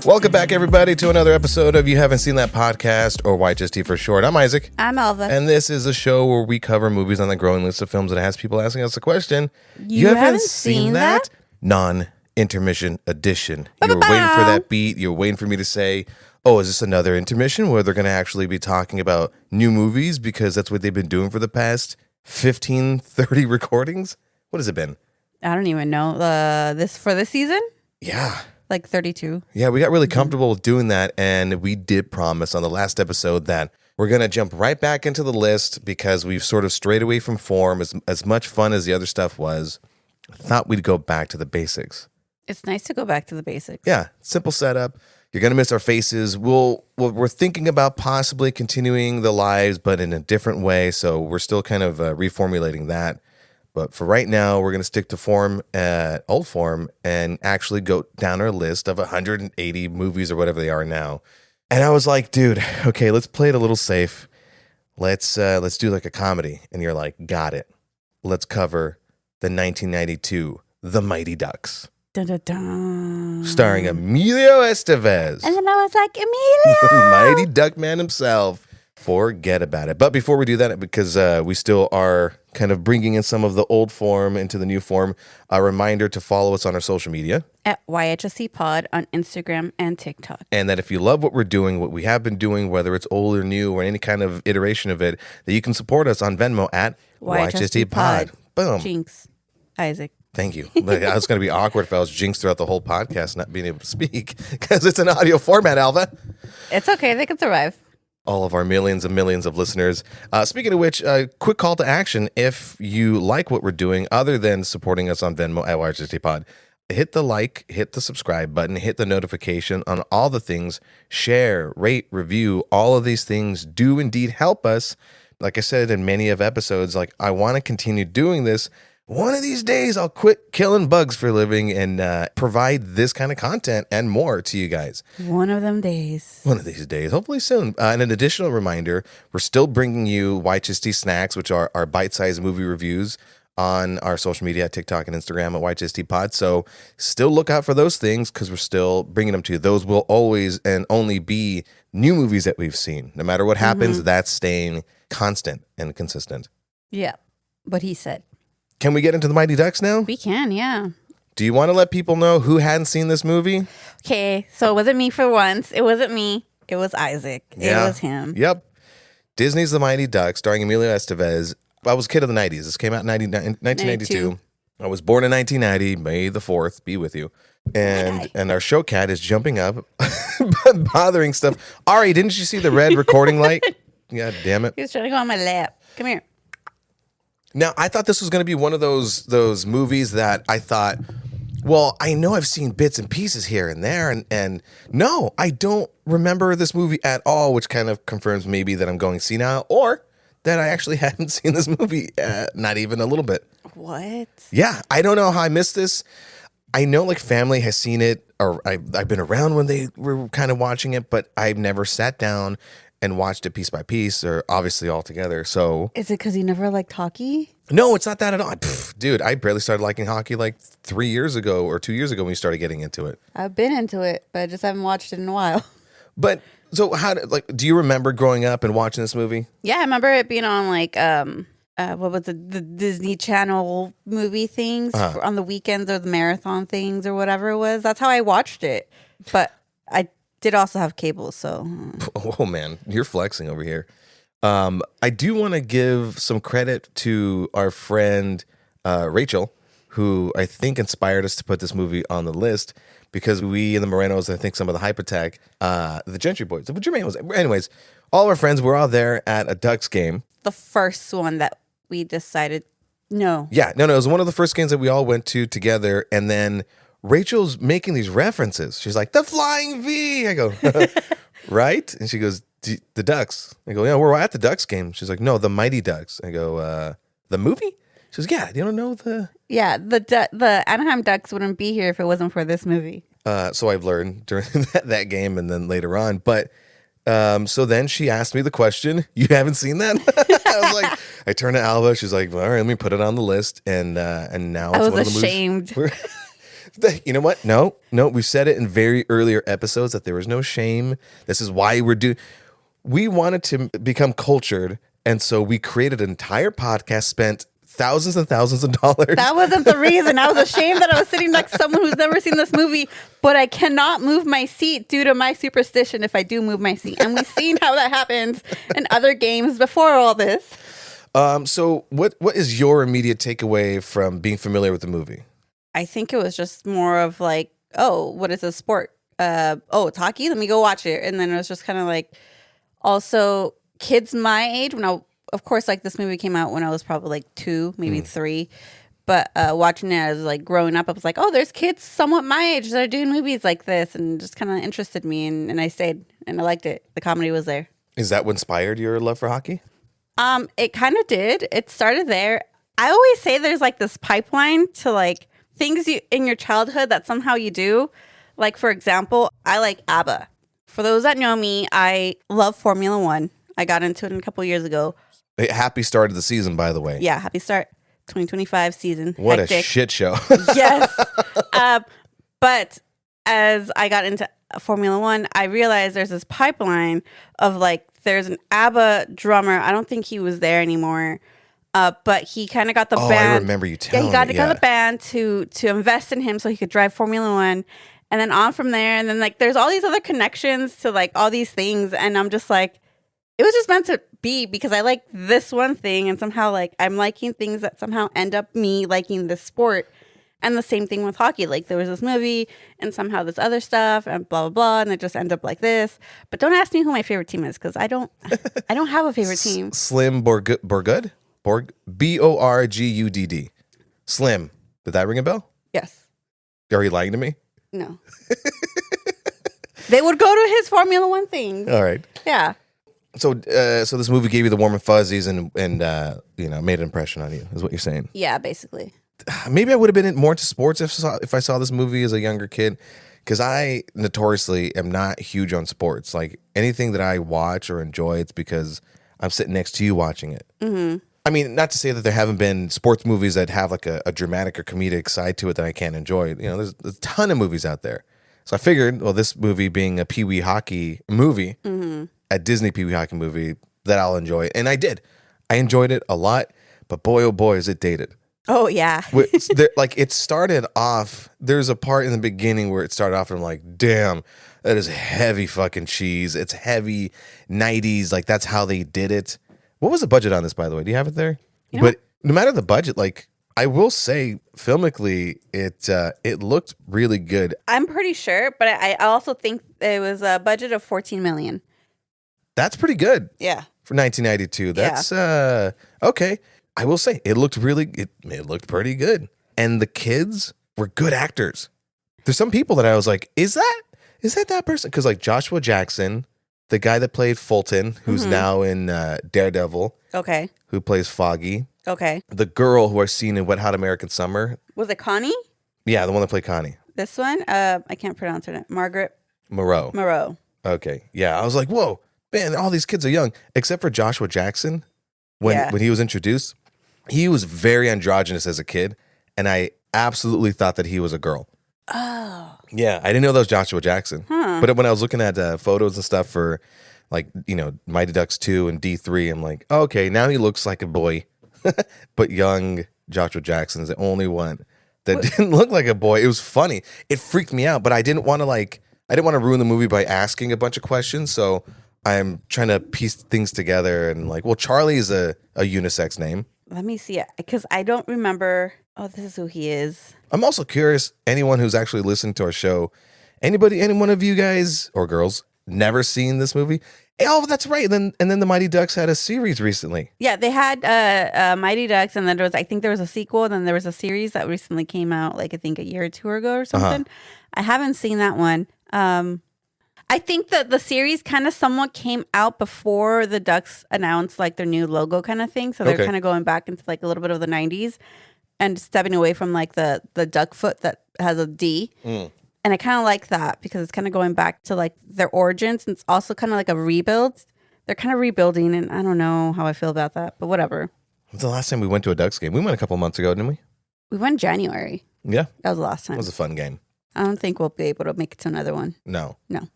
Welcome back, everybody, to another episode of You Haven't Seen That Podcast, or YHST for short. I'm Isaac. I'm Alva. And this is a show where we cover movies on the growing list of films that has people asking us the question, You haven't seen that? Non-intermission edition. You were waiting for that beat. You were waiting for me to say, oh, is this another intermission where they're going to actually be talking about new movies because that's what they've been doing for the past 15, 30 recordings? What has it been? I don't even know. This season? Yeah. Like 32. Yeah, we got really comfortable with doing that, and we did promise on the last episode that we're going to jump right back into the list because we've sort of strayed away from form. As much fun as the other stuff was, I thought we'd go back to the basics. It's nice to go back to the basics. Yeah, simple setup. You're going to miss our faces. We're thinking about possibly continuing the lives, but in a different way, so we're still kind of reformulating that. But for right now, we're going to stick to form, old form, and actually go down our list of 180 movies or whatever they are now. And I was like, dude, okay, let's play it a little safe. Let's do like a comedy. And you're like, got it. Let's cover the 1992 The Mighty Ducks. Dun, dun, dun. Starring Emilio Estevez. And then I was like, Emilio! Mighty Duck Man himself. Forget about it. But before we do that, because we still are kind of bringing in some of the old form into the new form, a reminder to follow us on our social media. At YHSC Pod on Instagram and TikTok. And that if you love what we're doing, what we have been doing, whether it's old or new or any kind of iteration of it, that you can support us on Venmo at YHST Pod. Boom. Jinx. Isaac. Thank you. But it's going to be awkward if I was jinxed throughout the whole podcast not being able to speak because it's an audio format, Alva. It's okay. They can survive. All of our millions and millions of listeners. Speaking of which, quick call to action. If you like what we're doing, other than supporting us on Venmo at YHST Pod, hit the like, hit the subscribe button, hit the notification on all the things, share, rate, review. All of these things do indeed help us. Like I said in many of episodes, like I want to continue doing this. One of these days, I'll quit killing bugs for a living and provide this kind of content and more to you guys. One of them days. One of these days, hopefully soon. And an additional reminder, we're still bringing you YHST Snacks, which are our bite-sized movie reviews on our social media, TikTok and Instagram at YHST Pod. So still look out for those things because we're still bringing them to you. Those will always and only be new movies that we've seen. No matter what happens, that's staying constant and consistent. Yeah. What he said. Can we get into the Mighty Ducks now? We can, yeah. Do you want to let people know who hadn't seen this movie? Okay, so it wasn't me for once. It wasn't me. It was Isaac. Yeah. It was him. Yep. Disney's The Mighty Ducks, starring Emilio Estevez. I was a kid of the 90s. This came out in 1992. I was born in 1990. May the 4th be with you. And our show cat is jumping up, bothering stuff. Ari, didn't you see the red recording light? God damn it. He was trying to go on my lap. Come here. Now, I thought this was going to be one of those movies that I thought, well, I know I've seen bits and pieces here and there, and no, I don't remember this movie at all, which kind of confirms maybe that I'm going senile or that I actually haven't seen this movie, not even a little bit. What? Yeah, I don't know how I missed this. I know like family has seen it, or I've been around when they were kind of watching it, but I've never sat down and watched it piece by piece or obviously all together. So Is it because you never liked hockey? no, it's not that at all. Dude, I barely started liking hockey like 3 years ago or 2 years ago when we started getting into it. I've been into it, but I just haven't watched it in a while. But so do you remember growing up and watching this movie? Yeah, I remember it being on like what was it, the Disney Channel movie things on the weekends or the marathon things or whatever it was. That's how I watched it. But I did also have cable, so. Oh man, you're flexing over here. I do want to give some credit to our friend Rachel, who I think inspired us to put this movie on the list because we in the Morenos, I think some of the Hypertech, the Gentry Boys, the Jermaine anyways, all of our friends were all there at a Ducks game. The first one that we decided, no. Yeah, no, it was one of the first games that we all went to together, and then Rachel's making these references. She's like, the Flying V. I go, right? And she goes, the Ducks. I go, yeah, we're at the Ducks game. She's like, no, the Mighty Ducks. I go, the movie? She goes, yeah, you don't know the... Yeah, the Anaheim Ducks wouldn't be here if it wasn't for this movie. So I've learned during that game and then later on. But so then she asked me the question, you haven't seen that? I was like, I turned to Alva. She's like, all right, let me put it on the list. And now it's I was one of the ashamed. movies. You know what? No, we've said it in very earlier episodes that there was no shame. This is why we wanted to become cultured. And so we created an entire podcast, spent thousands and thousands of dollars. That wasn't the reason. I was ashamed that I was sitting next to someone who's never seen this movie, but I cannot move my seat due to my superstition if I do move my seat. And we've seen how that happens in other games before all this. So what is your immediate takeaway from being familiar with the movie? I think it was just more of like, oh, what is a sport? It's hockey. Let me go watch it. And then it was just kind of like, also kids my age of course, like this movie came out when I was probably like 2, maybe 3. But watching it as like growing up, I was like, oh, there's kids somewhat my age that are doing movies like this, and just kind of interested me, and I stayed and I liked it. The comedy was there. Is that what inspired your love for hockey? It kind of did. It started there. I always say there's like this pipeline to like things you in your childhood that somehow you do. Like for example, I like ABBA. For those that know me, I love Formula One. I got into it a couple years ago. Happy start of the season, by the way. Yeah, happy start. 2025 season. What Hectic. a shit show. Yes. But as I got into Formula One, I realized there's this pipeline of like, there's an ABBA drummer. I don't think he was there anymore. But he kind of got the band. I remember you telling me. Yeah, he got the band to invest in him so he could drive Formula One. And then on from there. And then like, there's all these other connections to like all these things. And I'm just like, it was just meant to be because I like this one thing, and somehow like I'm liking things that somehow end up me liking this sport. And the same thing with hockey. Like there was this movie and somehow this other stuff and blah, blah, blah. And it just ended up like this. But don't ask me who my favorite team is because I don't have a favorite team. Slim Borgudd? Borgudd? Slim. Did that ring a bell? Yes. Are you lying to me? No. They would go to his Formula One thing. All right. Yeah. So this movie gave you the warm and fuzzies and made an impression on you, is what you're saying. Yeah, basically. Maybe I would have been more into sports if I saw this movie as a younger kid, because I notoriously am not huge on sports. Like anything that I watch or enjoy, it's because I'm sitting next to you watching it. Mm-hmm. I mean, not to say that there haven't been sports movies that have like a dramatic or comedic side to it that I can't enjoy. There's a ton of movies out there. So I figured, well, this movie being a Pee Wee hockey movie, a Disney Pee Wee hockey movie, that I'll enjoy. And I did. I enjoyed it a lot, but boy, oh boy, is it dated. Oh, yeah. Like it started off, there's a part in the beginning where it started off and I'm like, damn, that is heavy fucking cheese. It's heavy 90s. Like that's how they did it. What was the budget on this, by the way? Do you have it there? But no matter the budget, like I will say filmically, it looked really good. I'm pretty sure, but I also think it was a budget of $14 million. That's pretty good. Yeah. For 1992. That's okay. I will say it looked it looked pretty good. And the kids were good actors. There's some people that I was like, is that person? Because like Joshua Jackson, the guy that played Fulton, who's now in Daredevil. Okay. Who plays Foggy. Okay. The girl who I've seen in Wet Hot American Summer. Was it Connie? Yeah, the one that played Connie. This one? I can't pronounce her name. Margaret Moreau. Okay. Yeah, I was like, whoa, man, all these kids are young. Except for Joshua Jackson. When he was introduced, he was very androgynous as a kid. And I absolutely thought that he was a girl. Oh. Yeah, I didn't know that was Joshua Jackson. Huh. But when I was looking at photos and stuff for like, Mighty Ducks 2 and D3, I'm like, okay, now he looks like a boy. But young Joshua Jackson is the only one that didn't look like a boy. It was funny. It freaked me out, but I didn't want to ruin the movie by asking a bunch of questions. So I'm trying to piece things together and like, well, Charlie is a unisex name. Let me see it because I don't remember. Oh, this is who he is. I'm also curious, anyone who's actually listened to our show, any one of you guys or girls never seen this movie? Oh, that's right. And then the Mighty Ducks had a series recently. Yeah, they had Mighty Ducks, and then I think there was a sequel, and then there was a series that recently came out, like I think a year or two ago or something. I haven't seen that one. I think that the series kind of somewhat came out before the Ducks announced like their new logo kind of thing. So they're kind of going back into like a little bit of the 90s and stepping away from like the duck foot that has a D. And I kind of like that because it's kind of going back to like their origins. And it's also kind of like a rebuild. They're kind of rebuilding. And I don't know how I feel about that, but whatever. When's the last time we went to a Ducks game? We went a couple months ago, didn't we? We went January. Yeah, That was the last it time. was a fun game. I don't think we'll be able to make it to another one. No. No.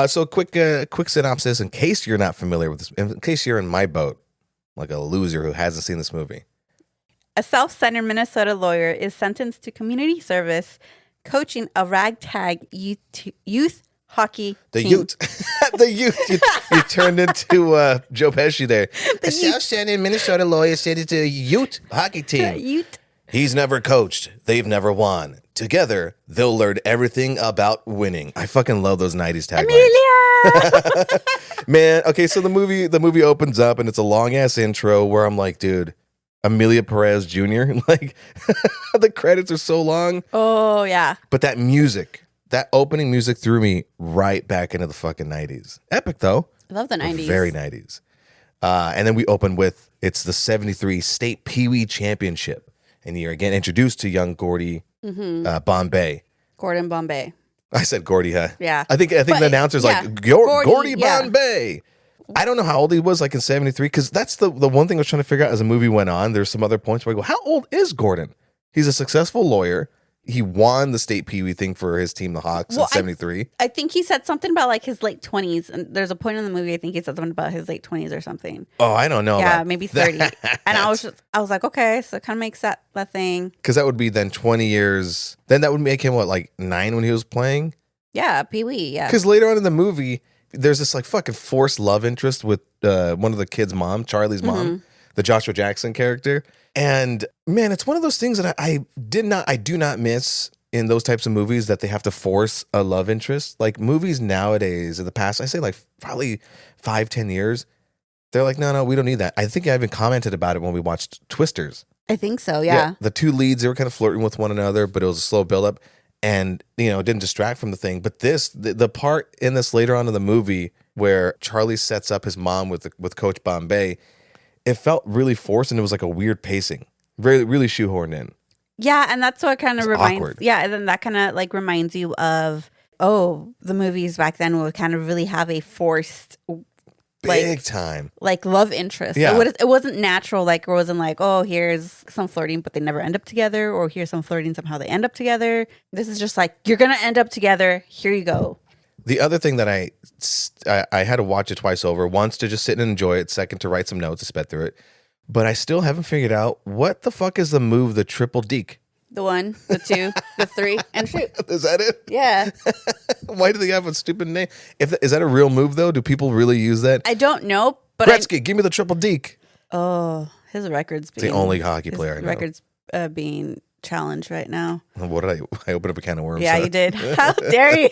So quick synopsis in case you're not familiar with this, in case you're in my boat, like a loser who hasn't seen this movie. A self-centered Minnesota lawyer is sentenced to community service coaching a ragtag youth hockey The team. youth. The youth. You turned into Joe Pesci there. A self-centered Minnesota lawyer said it's a youth hockey team. Youth. He's never coached. They've never won. Together, they'll learn everything about winning. I fucking love those 90s taglines. Amelia! Man, okay, so the movie opens up and it's a long ass intro where I'm like, dude, Amelia Perez Jr. Like the credits are so long, Oh, yeah. but that music, that opening music threw me right back into the fucking 90s. Epic though. I love the 90s. Very 90s. And then we open with it's the 73 State Pee Wee Championship. And you're again introduced to young Gordy Bombay. Gordon Bombay. I said Gordy, huh? Yeah. I think the announcer's yeah. like Gordy yeah. Bombay. I don't know how old he was, like in 73, because that's the one thing I was trying to figure out as the movie went on. There's some other points where I go, how old is Gordon? He's a successful lawyer. He won the state Pee Wee thing for his team, the Hawks, in 73. I think he said something about like his late 20s. And there's a point in the movie, I think he said something about his late 20s or something. Oh, I don't know. Yeah, about maybe 30. that. And I was like, okay, so it kind of makes that thing. Because that would be then 20 years. Then that would make him, what, like 9 when he was playing? Yeah, Pee Wee, yeah. Because later on in the movie, there's this like fucking forced love interest with one of the kids' mom, Charlie's mom, the Joshua Jackson character. And man, it's one of those things that I do not miss in those types of movies, that they have to force a love interest. Like movies nowadays, in the past, I say like probably 5-10 years, they're like, no, we don't need that. I think I even commented about it when we watched Twisters. I think so, yeah. The two leads, they were kind of flirting with one another, but it was a slow buildup. And, you know, it didn't distract from the thing. But the part in this later on in the movie where Charlie sets up his mom with Coach Bombay, it felt really forced, and it was like a weird pacing. Really, really shoehorned in. Yeah, and that's what kind of reminds awkward. Yeah, and then that kind of like reminds you of the movies back then would kind of really have a forced Big time. like love interest. Yeah. It wasn't natural, like it wasn't like, oh, here's some flirting but they never end up together, or here's some flirting somehow they end up together. This is just like, you're going to end up together. Here you go. The other thing that I had to watch it twice over, once to just sit and enjoy it, second to write some notes, to sped through it. But I still haven't figured out what the fuck is the move, the triple deke. The 1, the 2, the 3, and shoot. Is that it? Yeah. Why do they have a stupid name? Is that a real move though? Do people really use that? I don't know, but Gretzky, give me the triple deke. his record's being... The only hockey player I know. Record's being challenged right now. What did I opened up a can of worms? Yeah, huh? you did. How dare you?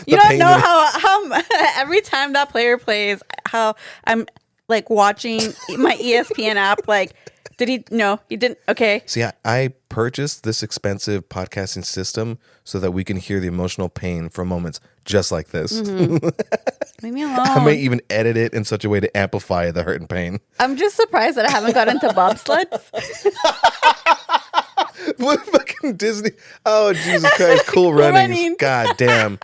You don't pain know in- how every time that player plays, how I'm like watching my ESPN app. Like, did he? No, he didn't. Okay. See, I purchased this expensive podcasting system so that we can hear the emotional pain from moments just like this. Leave me alone. I may even edit it in such a way to amplify the hurt and pain. I'm just surprised that I haven't got into bobsleds. What fucking Disney? Oh, Jesus Christ. Cool runnings. Runnings. God damn.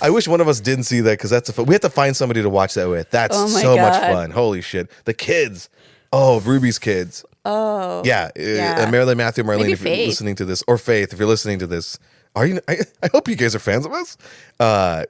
I wish one of us didn't see that, because that's we have to find somebody to watch that with. That's Oh my so much God. fun. Holy shit. The kids. Oh, Ruby's kids. Oh. Yeah. Yeah. Marilyn, Matthew, Marlene, Maybe if you're Faith. listening to this, or Faith, if you're listening to this, are you? I hope you guys are fans of us.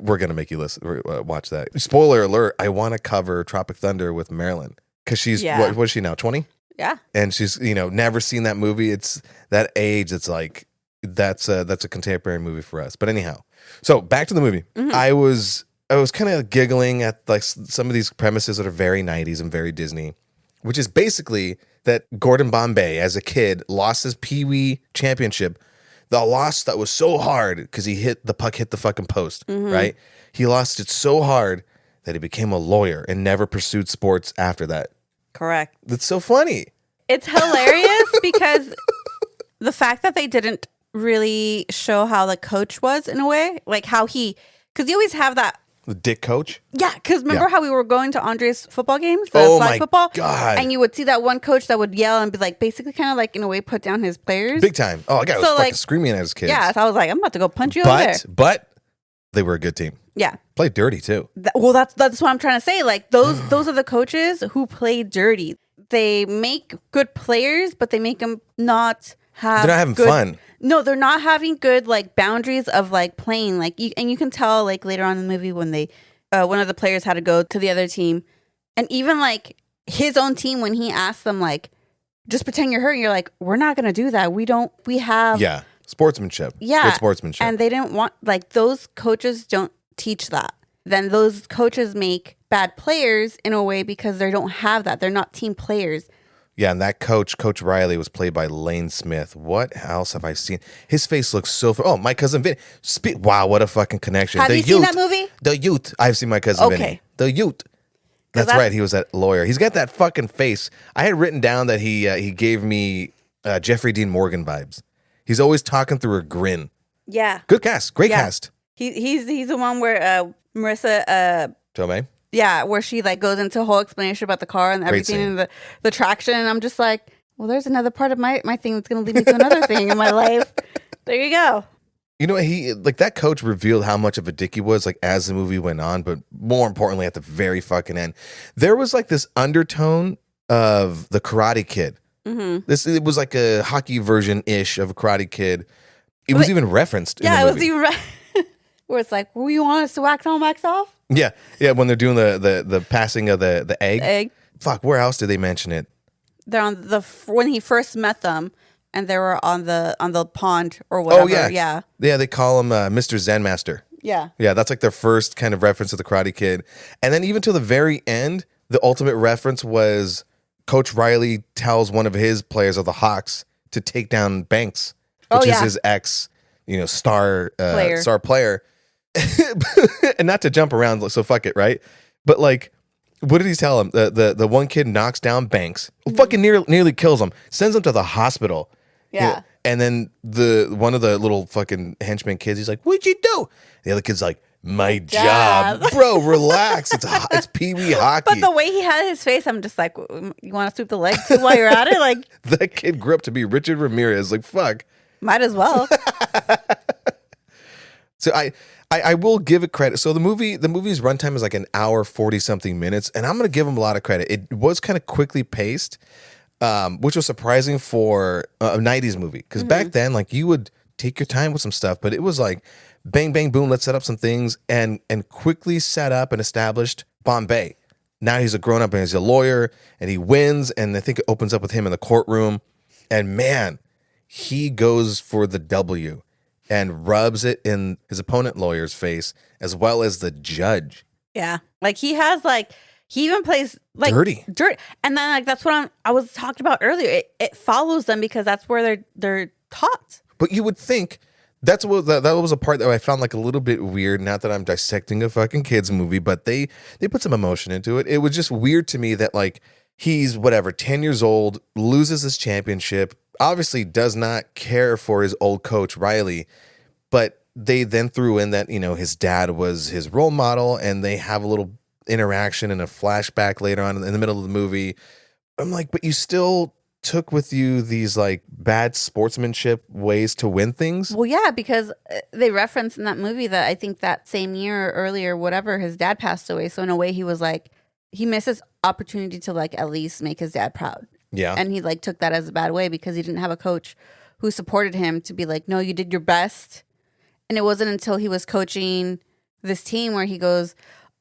We're going to make you listen, watch that. Spoiler alert. I want to cover Tropic Thunder with Marilyn, because she's, Yeah. what is she now? 20? Yeah. And she's, never seen that movie. It's that age. It's like, that's a contemporary movie for us. But anyhow, so back to the movie. I was kind of giggling at like some of these premises that are very 90s and very Disney, which is basically that Gordon Bombay as a kid lost his Pee Wee championship. The loss that was so hard because the puck hit the fucking post, right? He lost it so hard that he became a lawyer and never pursued sports after that. Correct. That's so funny. It's hilarious because the fact that they didn't really show how the coach was in a way, like how because you always have that. The dick coach. Yeah, because remember Yeah. how we were going to Andre's football games, the Oh flag my football, God. and you would see that one coach that would yell and be like, basically, kind of like in a way, put down his players. Big time. Oh, I was So, fucking like, screaming at his kids. Yeah, so I was like, I'm about to go punch you over there. But they were a good team. Yeah. Played dirty too. Well, that's what I'm trying to say. Like those are the coaches who play dirty. They make good players, but they make them not have. They're not having fun. No, they're not having good like boundaries of like playing. Like you can tell like later on in the movie when they one of the players had to go to the other team, and even like his own team when he asked them like, just pretend you're hurt. You're like, we're not gonna do that. We have sportsmanship. Yeah, good sportsmanship. And they didn't want like those coaches don't teach that. Then those coaches make bad players in a way because they don't have that. They're not team players. Yeah, and that Coach Riley, was played by Lane Smith. What else have I seen? His face looks so... my cousin Vinny. Wow, what a fucking connection. Have you seen that movie? The Youth. I've seen my cousin Vinny. The Youth. That's right. He was that lawyer. He's got that fucking face. I had written down that he gave me Jeffrey Dean Morgan vibes. He's always talking through a grin. Yeah. Good cast. Great cast. He's the one where Marissa... Tomei? Yeah, where she like goes into a whole explanation about the car and everything and the traction. And I'm just like, well, there's another part of my thing that's going to lead me to another thing in my life. There you go. You know, he like that coach revealed how much of a dick he was like as the movie went on, but more importantly at the very fucking end. There was like this undertone of the Karate Kid. Mm-hmm. It was like a hockey version-ish of a Karate Kid. It was even referenced in the movie. It was even where it's like, well, you want us to wax on, wax off? Yeah, when they're doing the passing of the egg. Fuck, where else did they mention it? They're on when he first met them, and they were on the pond or whatever. Oh yeah. They call him Mr. Zen Master. Yeah, that's like their first kind of reference to the Karate Kid, and then even to the very end, the ultimate reference was Coach Riley tells one of his players of the Hawks to take down Banks, which is his ex, star player. And not to jump around, so fuck it, right? But like, what did he tell him? The one kid knocks down Banks, fucking nearly kills him, sends him to the hospital. Yeah. And then one of the little fucking henchman kids, he's like, "What'd you do?" The other kid's like, "My job." Bro, relax. It's Pee-wee hockey. But the way he had his face, I'm just like, you want to sweep the leg too while you're at it? Like, that kid grew up to be Richard Ramirez. Like, fuck. Might as well. So I will give it credit. So the movie's runtime is like an hour 40 something minutes, and I'm gonna give them a lot of credit. It was kind of quickly paced, which was surprising for a 90s movie. Because back then, like, you would take your time with some stuff, but it was like bang bang boom, let's set up some things and quickly set up and established Bombay. Now he's a grown up and he's a lawyer and he wins, and I think it opens up with him in the courtroom, and man, he goes for the W and rubs it in his opponent lawyer's face as well as the judge. Yeah. Like he even plays like dirty. And then like that's what I was talking about earlier. It follows them because that's where they're taught. But you would think that was a part that I found like a little bit weird. Not that I'm dissecting a fucking kids movie, but they put some emotion into it. It was just weird to me that like he's 10 years old, loses his championship, obviously does not care for his old coach Riley, but they then threw in that, his dad was his role model, and they have a little interaction and a flashback later on in the middle of the movie. I'm like, but you still took with you these like bad sportsmanship ways to win things. Well, yeah, because they referenced in that movie that I think that same year or earlier, whatever, his dad passed away. So in a way he was like, he missed his opportunity to like at least make his dad proud. Yeah. And he like took that as a bad way because he didn't have a coach who supported him to be like, no, you did your best. And it wasn't until he was coaching this team where he goes,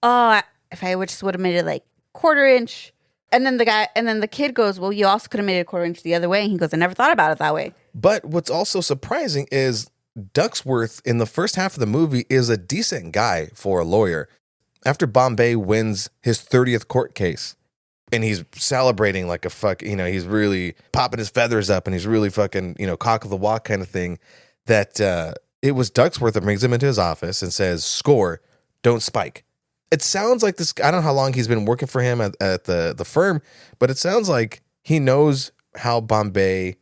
oh, if I just would have made it like quarter inch. And then the kid goes, well, you also could have made it a quarter inch the other way. And he goes, I never thought about it that way. But what's also surprising is Ducksworth in the first half of the movie is a decent guy for a lawyer. After Bombay wins his 30th court case, and he's celebrating like a fuck, he's really popping his feathers up and he's really fucking, cock of the walk kind of thing, that it was Ducksworth that brings him into his office and says, score, don't spike. It sounds like this, I don't know how long he's been working for him at the firm, but it sounds like he knows how Bombay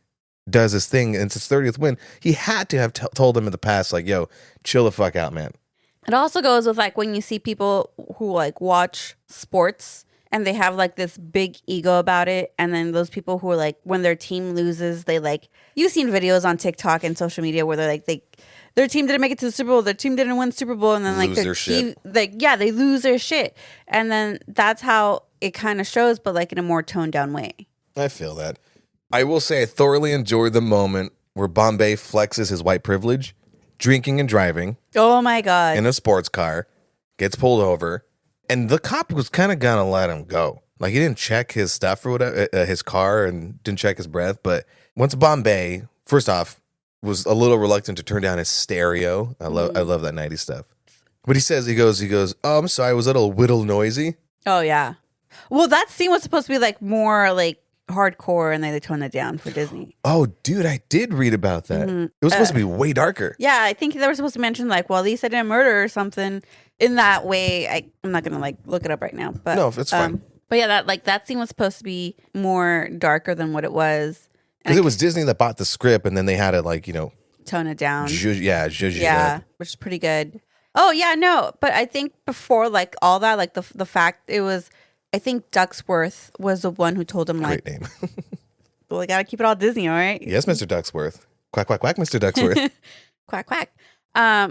does his thing, and it's his 30th win. He had to have told him in the past, like, yo, chill the fuck out, man. It also goes with like when you see people who like watch sports and they have like this big ego about it. And then those people who are like, when their team loses, they like, you've seen videos on TikTok and social media where they're like, their team didn't make it to the Super Bowl. Their team didn't win the Super Bowl. And then like their team, they lose their shit. And then that's how it kind of shows, but like in a more toned down way. I feel that. I will say I thoroughly enjoyed the moment where Bombay flexes his white privilege, drinking and driving Oh my God. in a sports car, gets pulled over, and the cop was kind of gonna let him go. Like, he didn't check his stuff or whatever, his car, and didn't check his breath. But once Bombay, first off, was a little reluctant to turn down his stereo. I love that 90s stuff. But he goes, oh, I'm sorry, was that a little noisy? Oh yeah. Well, that scene was supposed to be like more like hardcore, and then they toned it down for Disney. Oh, dude, I did read about that. It was supposed to be way darker. Yeah, I think they were supposed to mention like, well, at least I didn't murder or something. In that way, I'm not gonna like look it up right now, but No, it's fine. But yeah, that scene was supposed to be more darker than what it was. Because it was Disney that bought the script, and then they had to, like, Tone it down. zhuzh it Yeah, up. which is pretty good. Oh yeah, no, but I think before like all that, like the fact it was, I think Ducksworth was the one who told him like, Great name. well, I gotta keep it all Disney, all right? Yes, Mr. Ducksworth. Quack, quack, quack, Mr. Ducksworth. Quack quack.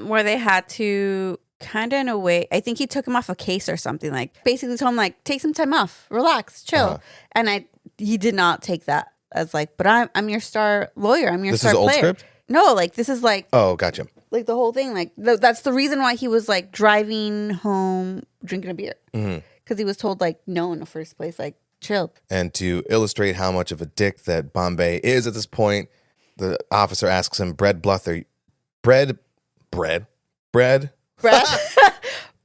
Where they had to kind of in a way, I think he took him off a case or something. Like basically told him like, take some time off, relax, chill. And he did not take that as like, but I'm your star lawyer. I'm your This star is player. old script? No, like this is like. Oh, gotcha. Like the whole thing, like that's the reason why he was like driving home drinking a beer, because he was told like no in the first place, like chill. And to illustrate how much of a dick that Bombay is at this point, the officer asks him, bread, breath,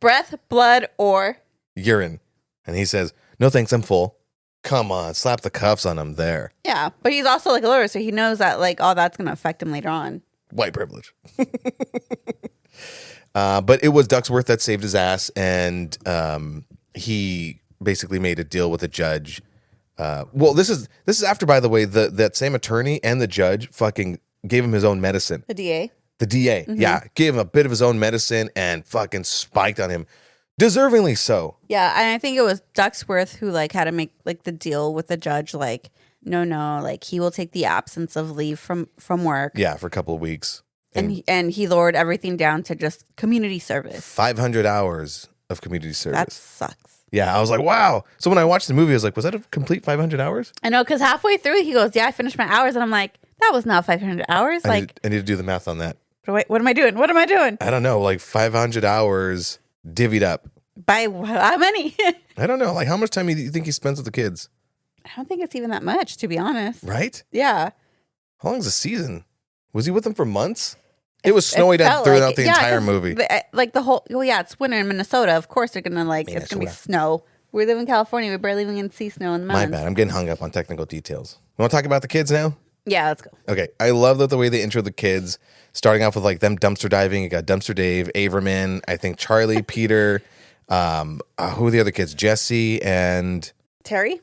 breath, blood, or urine. And he says, no thanks, I'm full. Come on, slap the cuffs on him there. yeah. But he's also like a lawyer, so he knows that like all that's gonna affect him later on. White privilege. But it was Ducksworth that saved his ass, and he basically made a deal with the judge. Well, this is after, by the way, that same attorney and the judge fucking gave him his own medicine. The DA. The DA, yeah, gave him a bit of his own medicine and fucking spiked on him, deservingly so. Yeah, and I think it was Ducksworth who like had to make like the deal with the judge, like no, like he will take the absence of leave from work. Yeah, for a couple of weeks. And he lowered everything down to just community service. 500 hours of community service. That sucks. Yeah, I was like, wow. So when I watched the movie, I was like, was that a complete 500 hours? I know, because halfway through he goes, yeah, I finished my hours. And I'm like, that was not 500 hours. I Like, need to do the math on that. what am I doing? What am I doing? I don't know, like 500 hours divvied up. By how many? I don't know, like how much time do you think he spends with the kids? I don't think it's even that much, to be honest. Right? Yeah. How long is the season? Was he with them for months? It was snowy throughout the entire movie. Like the whole, well, yeah, it's winter in Minnesota. Of course they're going to like, it's going to be Minnesota. snow. We live in California. We barely even see snow in the My mountains. bad. I'm getting hung up on technical details. You want to talk about the kids now? Yeah, let's go. Okay. I love the way they intro the kids, starting off with like them dumpster diving. You got Dumpster Dave, Averman, I think Charlie, Peter, who are the other kids? Jesse and Terry?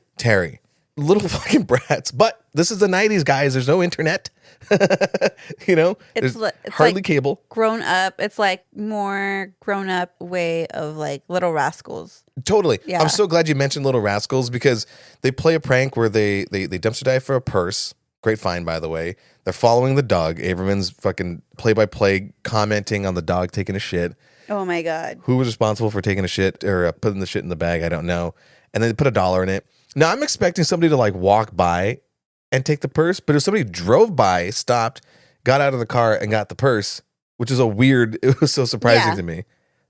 Little fucking brats. But this is the 90s, guys. There's no internet. There's hardly like cable. Grown up. It's like more grown up way of like Little Rascals. Totally. Yeah. I'm so glad you mentioned Little Rascals because they play a prank where they dumpster dive for a purse. Great find, by the way. They're following the dog. Averman's fucking play-by-play commenting on the dog taking a shit. Oh my God. Who was responsible for taking a shit or putting the shit in the bag? I don't know. And then they put $1 in it. Now I'm expecting somebody to like walk by and take the purse, but if somebody drove by, stopped, got out of the car and got the purse, which is it was so surprising to me,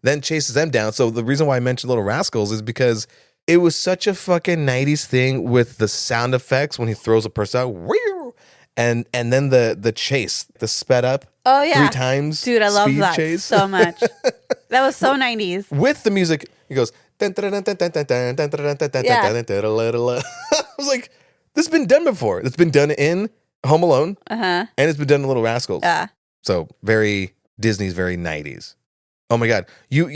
then chases them down. So the reason why I mentioned Little Rascals is because it was such a fucking 90s thing with the sound effects when he throws a purse out. And then the chase, the sped up. Oh yeah. 3 times. Dude, I love speed that chase. so much. That was so 90s. With the music, he goes. I was like, this has been done before. It's been done in Home Alone, and it's been done in Little Rascals. Yeah. So very Disney's, very 90s. Oh my God, you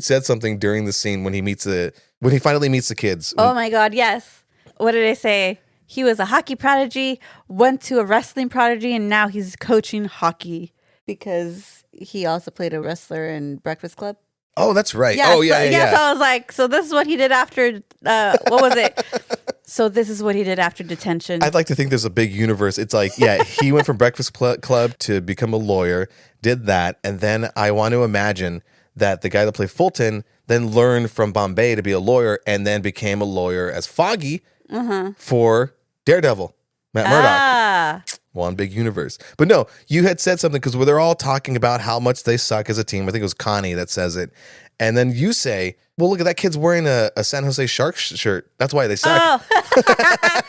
said something during the scene when he finally meets the kids. Oh my God, yes. What did I say? He was a hockey prodigy, went to a wrestling prodigy, and now he's coaching hockey because he also played a wrestler in Breakfast Club. Oh, that's right. Yeah, oh yeah. So I was like, so this is what he did after. What was it? So this is what he did after detention. I'd like to think there's a big universe. It's like, yeah, he went from Breakfast Club to become a lawyer, did that, and then I want to imagine that the guy that played Fulton then learned from Bombay to be a lawyer and then became a lawyer as Foggy for Daredevil, Matt Murdock. One big universe. But no, you had said something because they're all talking about how much they suck as a team. I think it was Connie that says it. And then you say, well, look at that kid's wearing a San Jose Sharks shirt. That's why they suck. Oh,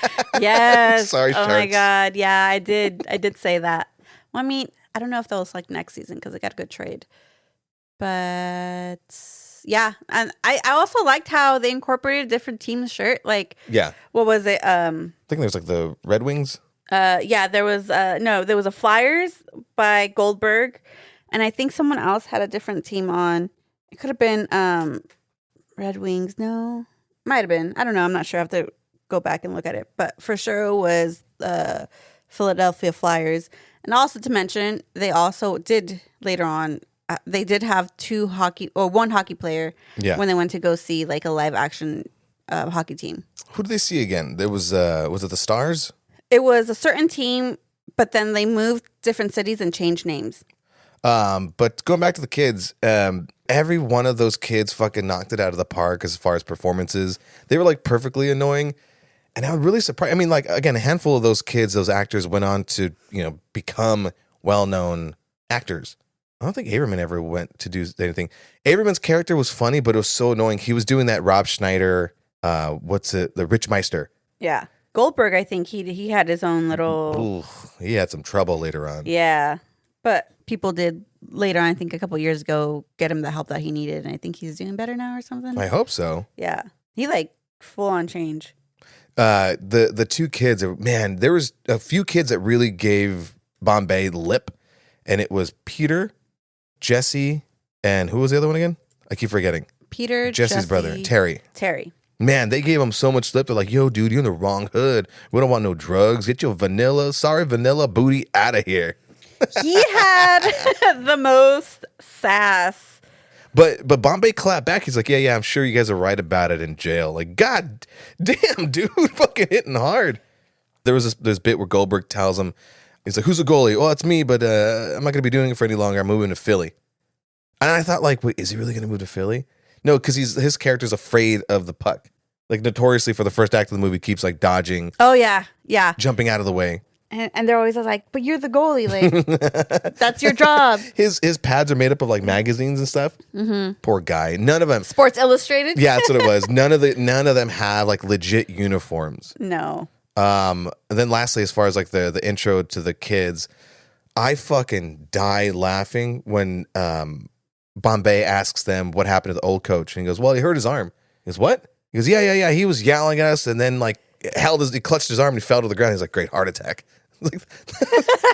yes. Sorry, oh my Sharks. God. Yeah, I did say that. Well, I mean, I don't know if that was like next season because they got a good trade. But yeah, and I also liked how they incorporated a different team's shirt. Like, Yeah. what was it? I think there's like the Red Wings. Yeah, there was there was a Flyers by Goldberg, and I think someone else had a different team on. It could have been Red Wings. No, might have been. I don't know. I'm not sure. I have to go back and look at it, but for sure it was Philadelphia Flyers. And also to mention, they also did later on. They did have one hockey player when they went to go see like a live action hockey team. Who did they see again? There was it the Stars? It was a certain team, but then they moved different cities and changed names. But going back to the kids, every one of those kids fucking knocked it out of the park as far as performances. They were like perfectly annoying. And I was really surprised. I mean, like, again, a handful of those kids, those actors went on to, become well-known actors. I don't think Averman ever went to do anything. Averman's character was funny, but it was so annoying. He was doing that Rob Schneider, the Rich Meister. Yeah. Goldberg, I think he had his own little... Ooh, he had some trouble later on. Yeah. But people did later on, I think a couple years ago, get him the help that he needed. And I think he's doing better now or something. I hope so. Yeah. He like full on change. The two kids, man, there was a few kids that really gave Bombay lip. And it was Peter, Jesse, and who was the other one again? I keep forgetting. Peter, Jesse's brother, Terry. Man, they gave him so much lip. They're like, yo, dude, you're in the wrong hood. We don't want no drugs. Get your vanilla booty out of here. He had the most sass. But Bombay clapped back. He's like, yeah, I'm sure you guys are right about it in jail. Like, God damn, dude, fucking hitting hard. There was this bit where Goldberg tells him, he's like, who's the goalie? Well, it's me, but I'm not going to be doing it for any longer. I'm moving to Philly. And I thought, like, wait, is he really going to move to Philly? No, because his character's afraid of the puck. Like, notoriously for the first act of the movie, keeps, like, dodging. Oh, yeah. Jumping out of the way. And they're always like, but you're the goalie. Like, that's your job. His pads are made up of, like, magazines and stuff. Mm-hmm. Poor guy. None of them. Sports Illustrated? Yeah, that's what it was. None of them have, like, legit uniforms. No. And then lastly, as far as, like, the intro to the kids, I fucking die laughing when Bombay asks them what happened to the old coach. And he goes, well, he hurt his arm. He goes, what? He goes, yeah. He was yelling at us and then, like, he clutched his arm and he fell to the ground. He's like, great heart attack.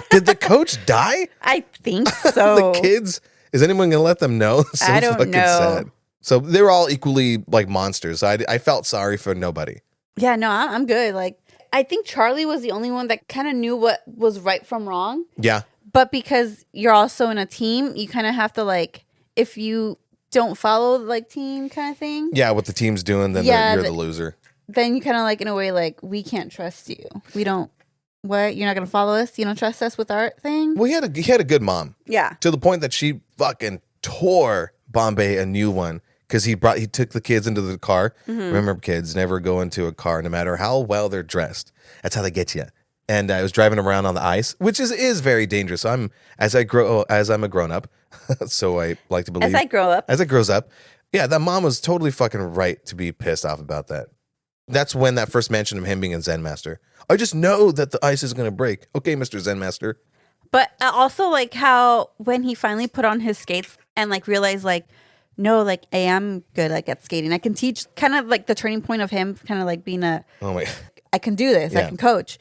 Did the coach die? I think so. The kids? Is anyone going to let them know? So I don't know. Sad. So they were all equally, like, monsters. I felt sorry for nobody. Yeah, no, I'm good. Like, I think Charlie was the only one that kind of knew what was right from wrong. Yeah. But because you're also in a team, you kind of have to, like, if you don't follow, like, team kind of thing. Yeah, what the team's doing, then you're the loser. Then you kind of, like, in a way, like, we can't trust you. We don't, what? You're not going to follow us? You don't trust us with our thing? Well, he had a good mom. Yeah. To the point that she fucking tore Bombay a new one because he took the kids into the car. Mm-hmm. Remember, kids never go into a car no matter how well they're dressed. That's how they get you. And I was driving around on the ice, which is very dangerous. So as I'm a grown up, so I like to believe. As I grows up. Yeah, that mom was totally fucking right to be pissed off about that. That's when that first mention of him being a Zen master. I just know that the ice is going to break. Okay, Mr. Zen master. But also, like, how when he finally put on his skates and, like, realized, like, no, like, I am good, like, at skating. I can teach, kind of like the turning point of him kind of like being I can do this. Yeah. I can coach.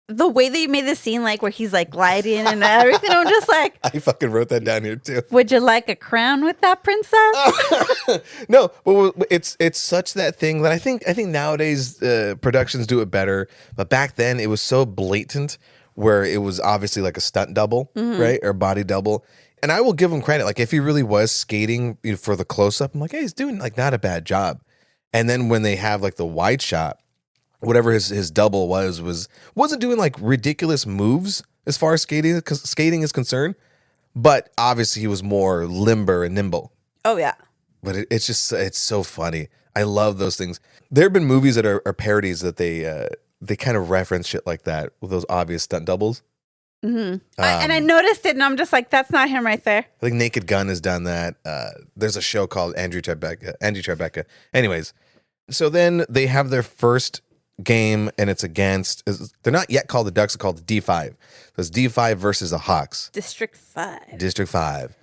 The way they made the scene, like, where he's, like, gliding and everything, I'm just like... I fucking wrote that down here, too. Would you like a crown with that, princess? No, but it's such that thing that I think nowadays productions do it better. But back then, it was so blatant where it was obviously like a stunt double, mm-hmm. right? Or body double. And I will give him credit. Like, if he really was skating for the close-up, I'm like, hey, he's doing, like, not a bad job. And then when they have, like, the wide shot, whatever his double wasn't doing like ridiculous moves as far as skating is concerned, but obviously he was more limber and nimble. Oh yeah. But it's so funny. I love those things. There have been movies that are parodies that they kind of reference shit like that with those obvious stunt doubles. And I noticed it, and I'm just like, that's not him right there. I think Naked Gun has done that. There's a show called Andy Tribeca. Anyways, so then they have their first game, and it's against. They're not yet called the Ducks; they're called the D5. So it's D5 versus the Hawks. District 5. District 5,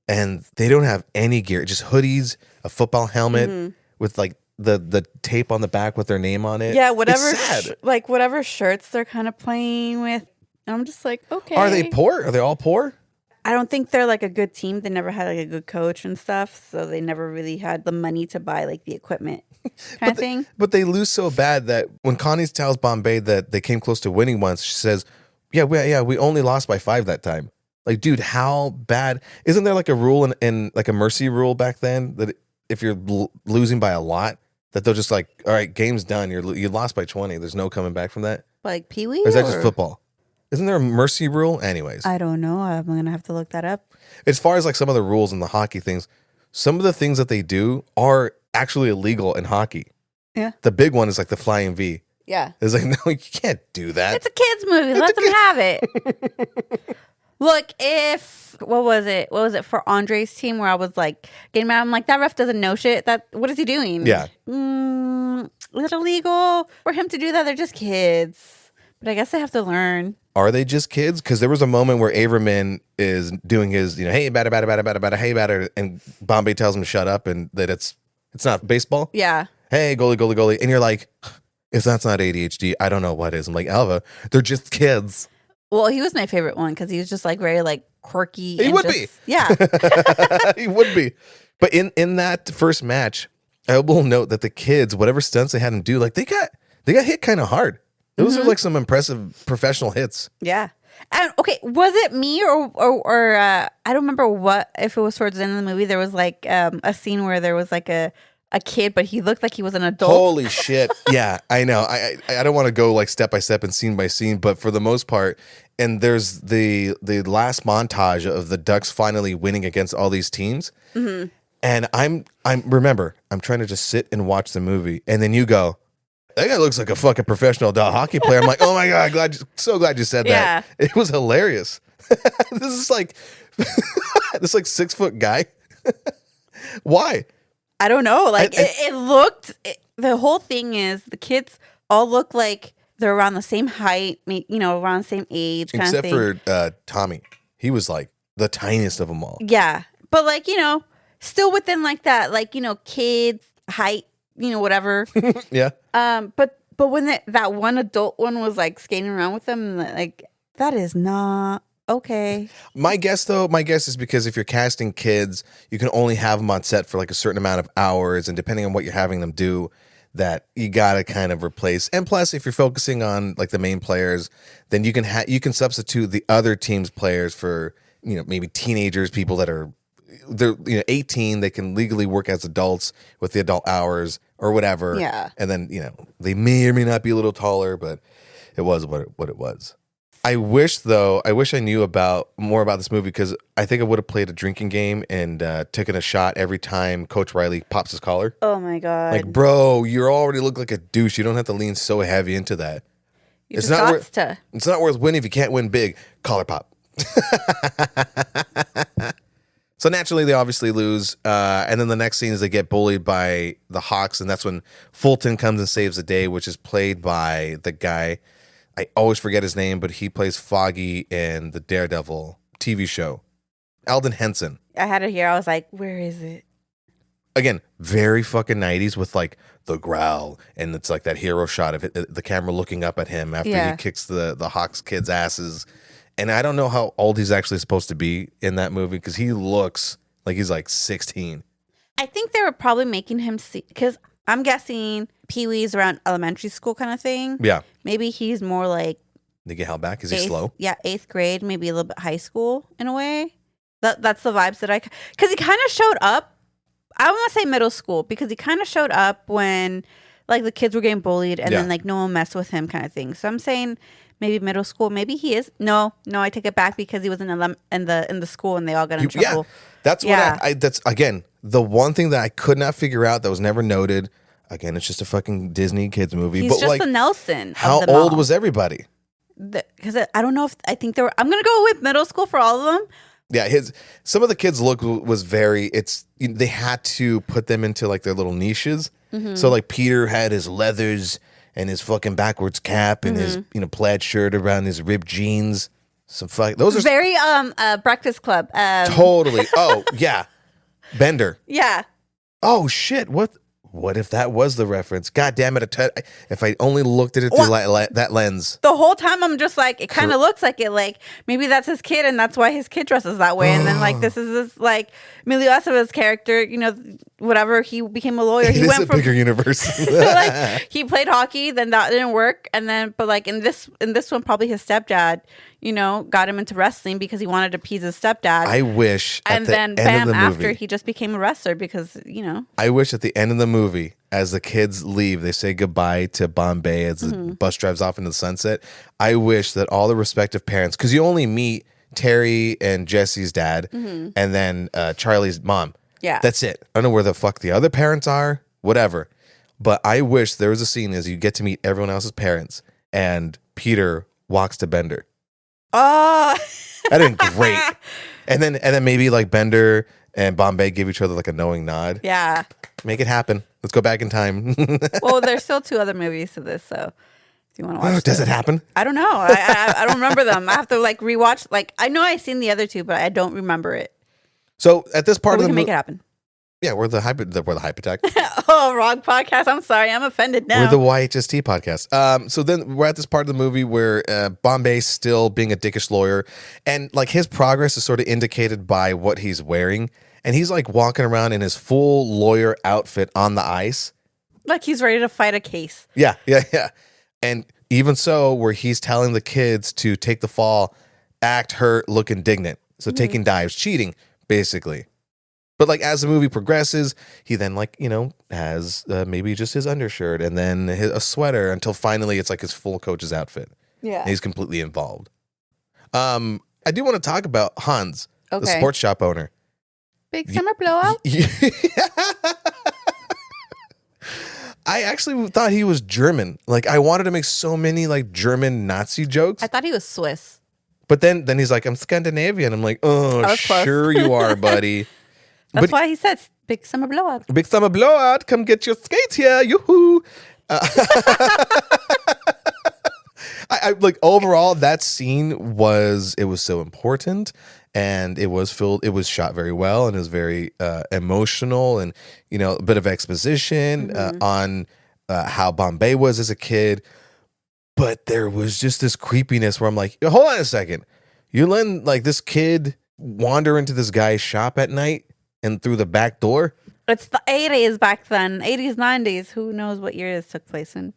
and they don't have any gear; just hoodies, a football helmet with like the tape on the back with their name on it. Yeah, whatever. It's sad. Whatever shirts they're kind of playing with. And I'm just like, okay. Are they poor? Are they all poor? I don't think they're like a good team. They never had like a good coach and stuff, so they never really had the money to buy like the equipment kind of thing. But they lose so bad that when Connie tells Bombay that they came close to winning once, she says, "Yeah, we only lost by 5 that time." Like, dude, how bad? Isn't there like a rule in like a mercy rule back then that if you're losing by a lot, that they'll just like, all right, game's done. You lost by 20. There's no coming back from that. Like Pee-wee? Or is that just football? Isn't there a mercy rule? Anyways, I don't know. I'm gonna have to look that up. as far as like some of the rules in the hockey things, some of the things that they do are actually illegal in hockey. Yeah. The big one is like the flying V. Yeah. It's like, no, you can't do that. It's a kids movie. Let them have it. Look, what was it for Andre's team where I was like getting mad? I'm like, that ref doesn't know shit. What is he doing? Yeah. Is it illegal for him to do that? They're just kids. But I guess they have to learn. Are they just kids? Because there was a moment where Averman is doing his, hey, batter, hey, batter, and Bombay tells him to shut up and that it's not baseball. Yeah. Hey, goalie. And you're like, if that's not ADHD, I don't know what is. I'm like, Alva, they're just kids. Well, he was my favorite one because he was just like very like quirky. He would be. Yeah. He would be. But in that first match, I will note that the kids, whatever stunts they had him do, like they got hit kind of hard. Those are like some impressive professional hits. Yeah. And okay, was it me or I don't remember if it was towards the end of the movie. There was like a scene where there was like a kid, but he looked like he was an adult. Holy shit! Yeah, I know. I don't want to go like step by step and scene by scene, but for the most part, and there's the last montage of the Ducks finally winning against all these teams, and I'm trying to just sit and watch the movie, and then you go, that guy looks like a fucking professional hockey player. I'm like, oh my God, so glad you said that. Yeah. It was hilarious. This is like, this like 6 foot guy. Why? I don't know. Like it looked, the whole thing is the kids all look like they're around the same height, around the same age kind Except of thing. for Tommy. He was like the tiniest of them all. Yeah. But like, still within like that, like, kids height, whatever. Yeah. But when that one adult one was like skating around with them, like that is not okay. My guess is because if you're casting kids, you can only have them on set for like a certain amount of hours, and depending on what you're having them do, that you gotta kind of replace. And plus, if you're focusing on like the main players, then you can substitute the other team's players for maybe teenagers, people that are they're 18, they can legally work as adults with the adult hours or whatever. Yeah. And then they may or may not be a little taller, but it was what it was. I wish I knew more about this movie, because I think I would have played a drinking game and taken a shot every time Coach Riley pops his collar. Oh my God. Like, bro, you already look like a douche. You don't have to lean so heavy into that. It's not worth winning if you can't win big. Collar pop. So naturally, they obviously lose. And then the next scene is they get bullied by the Hawks. And that's when Fulton comes and saves the day, which is played by the guy. I always forget his name, but he plays Foggy in the Daredevil TV show. Alden Henson. I had it here. I was like, where is it? Again, very fucking 90s with like the growl. And it's like that hero shot of it, the camera looking up at him after he kicks the Hawks kids' asses. And I don't know how old he's actually supposed to be in that movie, because he looks like he's like 16. I think they were probably making him see, because I'm guessing Pee-wee's around elementary school kind of thing. Yeah. Maybe he's more like... They get held back? Is he slow? Yeah, 8th grade, maybe a little bit high school in a way. That's the vibes that because he kind of showed up. I want to say middle school, because he kind of showed up when like the kids were getting bullied and then like no one messed with him kind of thing. So I'm saying... maybe middle school. Maybe he is. No, I take it back, because he was in the school and they all got in trouble. Yeah, that's that's again the one thing that I could not figure out, that was never noted. Again, it's just a fucking Disney kids movie. He's but just like, the Nelson. How old was everybody? because I don't know if I think they were. I'm gonna go with middle school for all of them. Yeah, some of the kids' look was very. They had to put them into like their little niches. So like Peter had his leathers and his fucking backwards cap and his plaid shirt around his ripped jeans. Those are very Breakfast Club. totally. Oh yeah, Bender. Yeah. Oh shit! What if that was the reference? God damn it! If I only looked at it through that lens. The whole time I'm just like, it kind of looks like it. Like maybe that's his kid, and that's why his kid dresses that way. And then like this like Emilio Estevez's character, whatever, he became a lawyer. He went from a bigger universe. like he played hockey, then that didn't work, and then but like in this one, probably his stepdad, got him into wrestling because he wanted to appease his stepdad. I wish. And then bam, after he just became a wrestler because I wish at the end of the movie, as the kids leave, they say goodbye to Bombay as the bus drives off into the sunset. I wish that all the respective parents, because you only meet Terry and Jesse's dad, and then Charlie's mom. Yeah. That's it. I don't know where the fuck the other parents are, whatever. But I wish there was a scene as you get to meet everyone else's parents and Peter walks to Bender. Oh. That'd been great. And then maybe like Bender and Bombay give each other like a knowing nod. Yeah. Make it happen. Let's go back in time. Well, there's still 2 other movies to this, so if you want to watch does it happen? I don't know. I don't remember them. I have to like rewatch. Like I know I've seen the other 2, but I don't remember it. So at this part we of the can make it happen. Yeah, we're the hype attack. Oh, wrong podcast. I'm sorry. I'm offended now. We're the YHST podcast. So then we're at this part of the movie where Bombay's still being a dickish lawyer, and like his progress is sort of indicated by what he's wearing, and he's like walking around in his full lawyer outfit on the ice, like he's ready to fight a case. Yeah. And even so, where he's telling the kids to take the fall, act hurt, look indignant. So taking dives, cheating, basically. But like as the movie progresses, he then like, has maybe just his undershirt and then a sweater until finally it's like his full coach's outfit. Yeah. And he's completely involved. I do want to talk about Hans, the sports shop owner. Big summer blowout? I actually thought he was German. Like I wanted to make so many like German Nazi jokes. I thought he was Swiss. But then he's like, I'm Scandinavian. I'm like, oh, sure you are, buddy. That's why he said big summer blowout. Big summer blowout. Come get your skates here. Yoo-hoo. I like overall that scene was so important, and it was shot very well, and it was very emotional, and a bit of exposition on how Bombay was as a kid. But there was just this creepiness where I'm like, hold on a second. You're letting like this kid wander into this guy's shop at night and through the back door? It's the 80s back then. 80s, 90s. Who knows what year this took place in?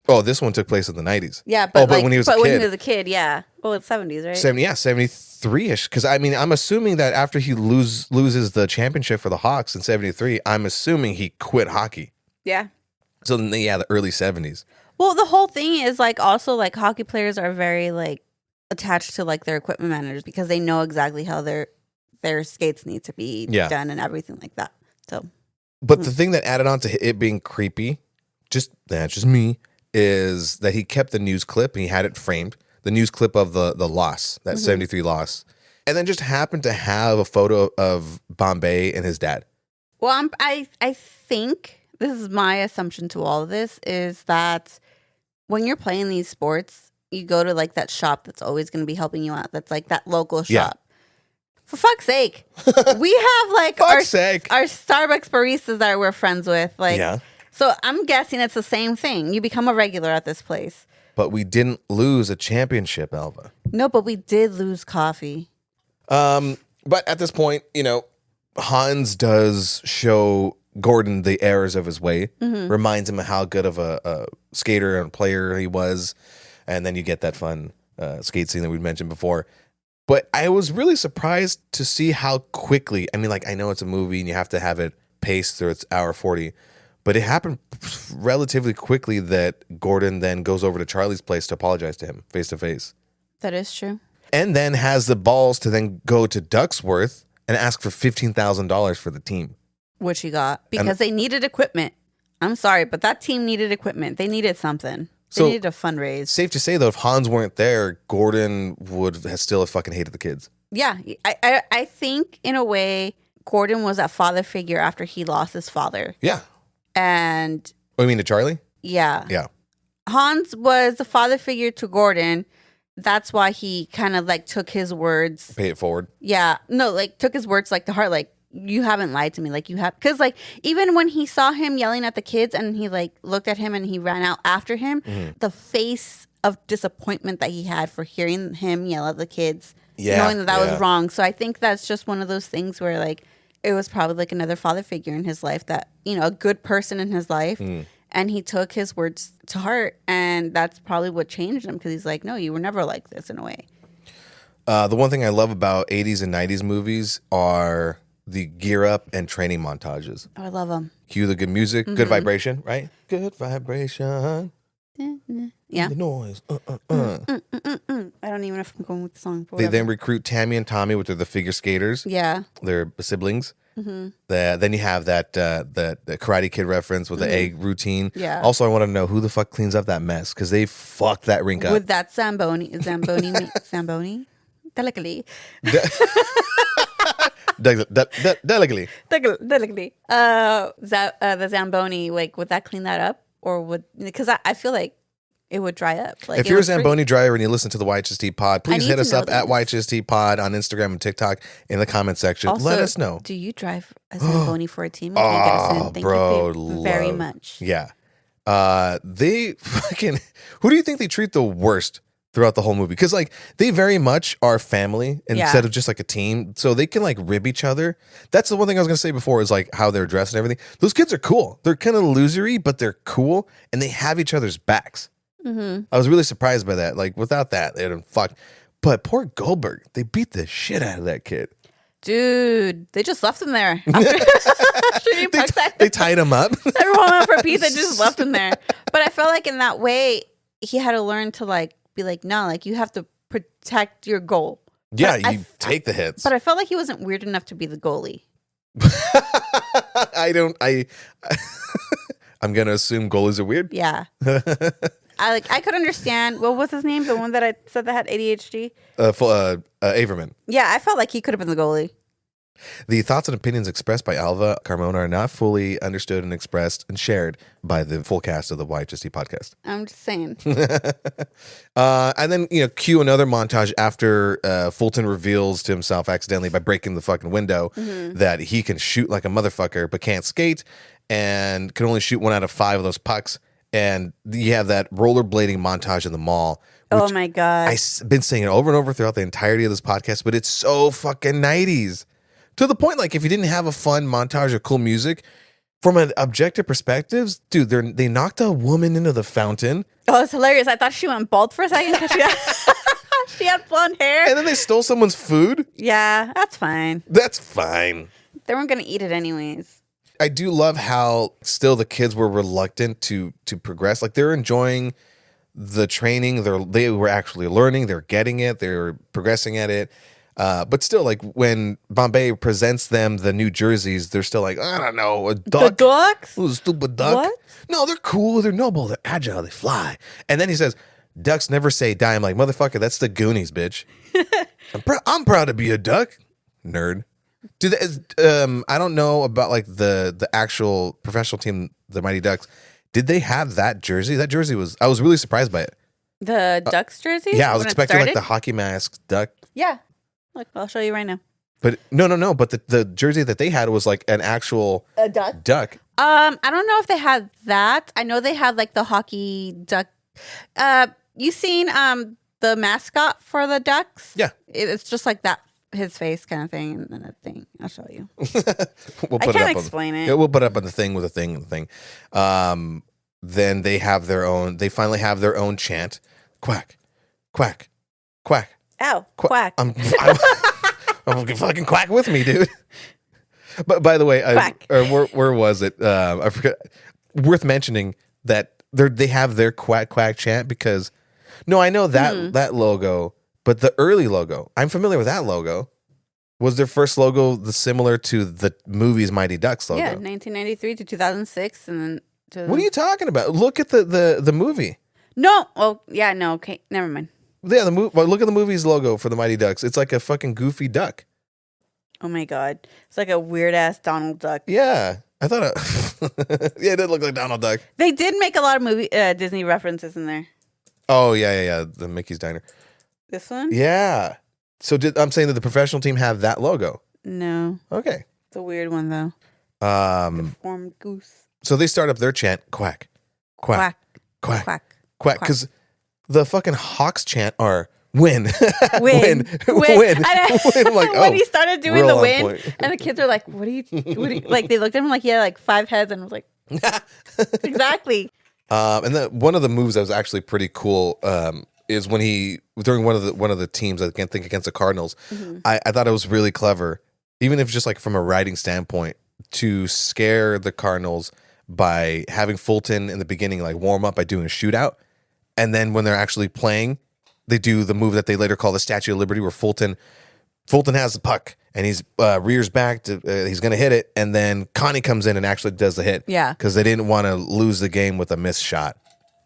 Oh, this one took place in the 90s. Yeah, but when he was a kid. when he was a kid, yeah. Well, it's 70s, right? 73-ish. Because, I mean, I'm assuming that after he loses the championship for the Hawks in 73, I'm assuming he quit hockey. Yeah. So, yeah, the early 70s. Well, the whole thing is, like, also, like, hockey players are very, like, attached to, like, their equipment managers because they know exactly how their skates need to be done and everything like that. So, but the thing that added on to it being creepy, that's just me, is that he kept the news clip and he had it framed, the news clip of the loss, that 73 loss, and then just happened to have a photo of Bombay and his dad. Well, I think this is my assumption to all of this is that when you're playing these sports, you go to like that shop that's always going to be helping you out. That's like that local shop. Yeah. For fuck's sake, we have like our Starbucks baristas that we're friends with. Like, so I'm guessing it's the same thing. You become a regular at this place. But we didn't lose a championship, Alva. No, but we did lose coffee. But at this point, Hans does show Gordon the errors of his way, reminds him of how good of a skater and player he was. And then you get that fun skate scene that we mentioned before. But I was really surprised to see how quickly, I mean, like, I know it's a movie and you have to have it paced through its hour 40, but it happened relatively quickly that Gordon then goes over to Charlie's place to apologize to him face to face. That is true. And then has the balls to then go to Ducksworth and ask for $15,000 for the team. Which he got because they needed equipment. I'm sorry, but that team needed equipment. They needed something. They So- needed to fundraise. Safe to say though, if Hans weren't there, Gordon would have still have fucking hated the kids. Yeah, I think in a way, Gordon was that father figure after he lost his father, Yeah. and Oh, you mean to Charlie? yeah, Yeah. Hans was the father figure to Gordon. That's why he kind of like took his words. Pay it forward. Yeah, no, like took his words like to heart. Like, you haven't lied to me. Like, you have, because like even when he saw him yelling at the kids and he like looked at him and he ran out after him, the face of disappointment that he had for hearing him yell at the kids, Yeah, knowing that yeah. was wrong. So I think that's just one of those things where like it was probably like another father figure in his life, that, you know, a good person in his life. And he took his words to heart, and that's probably what changed him, because he's like, no, you were never like this in a way. The one thing I love about 80s and 90s movies are the gear up and training montages. Oh, I love him. Cue the good music, good vibration, right? Good vibration. Yeah. The noise. I don't even know if I'm going with the song. But They whatever. then recruit Tammy and Tommy, which are the figure skaters. Yeah. They're siblings. Then you have that the Karate Kid reference with the egg routine. Yeah. Also, I want to know who the fuck cleans up that mess, because they fucked that rink up. With that Zamboni, delicately. Delicately. Delicately. The Zamboni, like, would that clean that up? Or would, because I feel like it would dry up. Like, If it you're a would freeze. Zamboni dryer and you listen to the YHST pod, please need hit to us know up at this. YHST pod on Instagram and TikTok in the comment section. Also, Let us know. Do you drive a Zamboni for a team? You can get us in. Thank bro, you very love- much. Yeah. They fucking, who do you think they treat the worst throughout the whole movie? Because like they very much are family instead of just like a team, so they can like rib each other. That's the one thing I was gonna say before, is like how they're dressed and everything. Those kids are cool. They're kind of losery, but they're cool, and they have each other's backs. I was really surprised by that. Like without that, they'd have fucked. But poor Goldberg, they beat the shit out of that kid. Dude, they just left him there. After They tied him up. everyone went for pizza, just left him there. But I felt like in that way, he had to learn to like be like, no, like you have to protect your goal. Yeah, But you take the hits. But I felt like he wasn't weird enough to be the goalie. I'm gonna assume goalies are weird. Yeah. I could understand. What was his name? The one that I said that had ADHD? Averman. Yeah, I felt like he could have been the goalie. The thoughts and opinions expressed by Alva Carmona are not fully understood and expressed and shared by the full cast of the YHST podcast. I'm just saying. And then, cue another montage after Fulton reveals to himself accidentally by breaking the fucking window that he can shoot like a motherfucker but can't skate and can only shoot 1 out of 5 of those pucks. And you have that rollerblading montage in the mall. Oh my God. I've been saying it over and over throughout the entirety of this podcast, but it's so fucking 90s. To the point, like, if you didn't have a fun montage of cool music, from an objective perspective, dude, they knocked a woman into the fountain. Oh, it's hilarious. I thought she went bald for a second because she had blonde hair. And then they stole someone's food. Yeah, that's fine. That's fine. They weren't going to eat it anyways. I do love how still the kids were reluctant to progress. Like, they're enjoying the training. They were actually learning. They're getting it. They're progressing at it. But still, like, when Bombay presents them the new jerseys, they're still like, I don't know, a duck. The ducks? Little stupid duck. What? No, they're cool. They're noble. They're agile. They fly. And then he says, ducks never say die. I'm like, motherfucker, that's the Goonies, bitch. I'm proud to be a duck. Nerd. I don't know about like the actual professional team, the Mighty Ducks. Did they have that jersey? That jersey I was really surprised by it. The Ducks jersey? Yeah, I was when it expecting like started? the hockey mask duck. Yeah. Look, I'll show you right now. But no. But the jersey that they had was like an actual A duck? duck. I don't know if they had that. I know they had like the hockey duck. You seen the mascot for the Ducks? Yeah. It's just like that, his face kind of thing, and then a thing. I'll show you. We'll I put can't it up explain on, it. Yeah, we'll put it up on the thing with a thing and the thing. Then they have their own. They finally have their own chant. Quack, quack, quack. Ow, quack. I'm fucking quack with me, dude. But by the way, Quack. where was it? I forgot. Worth mentioning that they have their quack quack chant because I know that logo, but the early logo, I'm familiar with that logo. Was their first logo similar to the movie's Mighty Ducks logo? Yeah, 1993 to 2006, and then. What are you talking about? Look at the movie. No. Oh, yeah, no. Okay, never mind. Yeah, well, look at the movie's logo for the Mighty Ducks. It's like a fucking goofy duck. Oh my god, it's like a weird ass Donald Duck. Yeah, I thought yeah, it did look like Donald Duck. They did make a lot of Disney references in there. Oh, yeah. The Mickey's Diner. This one? Yeah. So I'm saying that the professional team have that logo. No. Okay. It's a weird one, though. Deformed goose. So they start up their chant, quack, quack, quack, Quack. quack. Because the fucking Hawks chant are win, Win. win. I'm like, when he started doing real the on win, point. and the kids are like, what are you, like, they looked at him like he had like 5 heads, and I was like, exactly. And then one of the moves that was actually pretty cool is when he during one of the teams, I can't think, against the Cardinals. Mm-hmm. I thought it was really clever, even if just like from a writing standpoint, to scare the Cardinals by having Fulton in the beginning like warm up by doing a shootout, and then when they're actually playing, they do the move that they later call the Statue of Liberty, where Fulton has the puck and he's rears back to he's gonna hit it, and then Connie comes in and actually does the hit. Yeah. Because they didn't want to lose the game with a missed shot.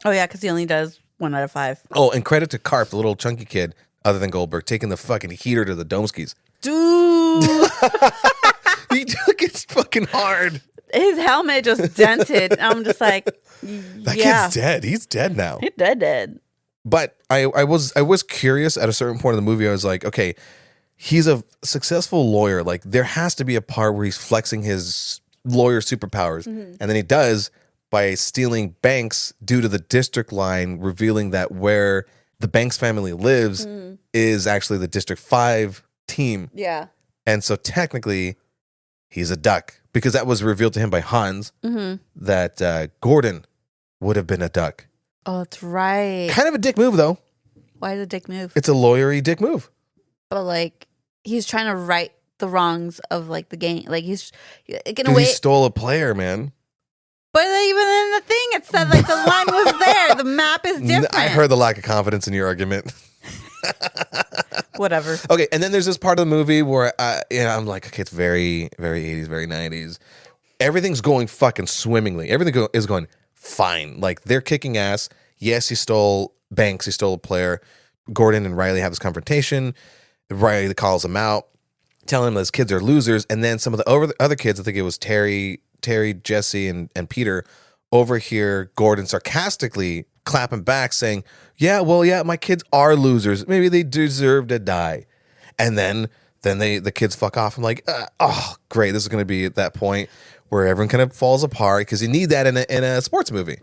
Oh yeah, because he only does 1 out of 5. Oh, and credit to Karp, the little chunky kid, other than Goldberg, taking the fucking heater to the Domskis. Dude, He took it fucking hard. his helmet just dented. I'm just like, That yeah, kid's dead. He's dead now. he's dead. But I was curious at a certain point in the movie. I was like, okay, he's a successful lawyer. Like, there has to be a part where he's flexing his lawyer superpowers. Mm-hmm. And then he does by stealing banks due to the district line, revealing that where the Banks family lives is actually the District 5 team. Yeah. And so technically, he's a duck, because that was revealed to him by Hans that Gordon would have been a duck. Oh, that's right. Kind of a dick move, though. Why did Dick move? It's a lawyery dick move. But like, he's trying to right the wrongs of like the game. Like he's in a 'Cause way. he stole a player, man. But even in the thing, it said like the line was there. The map is different. I heard the lack of confidence in your argument. Whatever. Okay, and then there's this part of the movie where I'm like, okay, it's very, very 80s, very 90s. Everything's going fucking swimmingly. Everything is going fine. Like, they're kicking ass. Yes, he stole banks. He stole a player. Gordon and Riley have this confrontation. Riley calls him out, telling him that his kids are losers. And then some of the other kids, I think it was Terry, Jesse, and Peter, overhear Gordon sarcastically clapping back, saying, yeah, my kids are losers. Maybe they deserve to die. And then the kids fuck off. I'm like, oh, great. This is going to be at that point where everyone kind of falls apart, because you need that in a sports movie.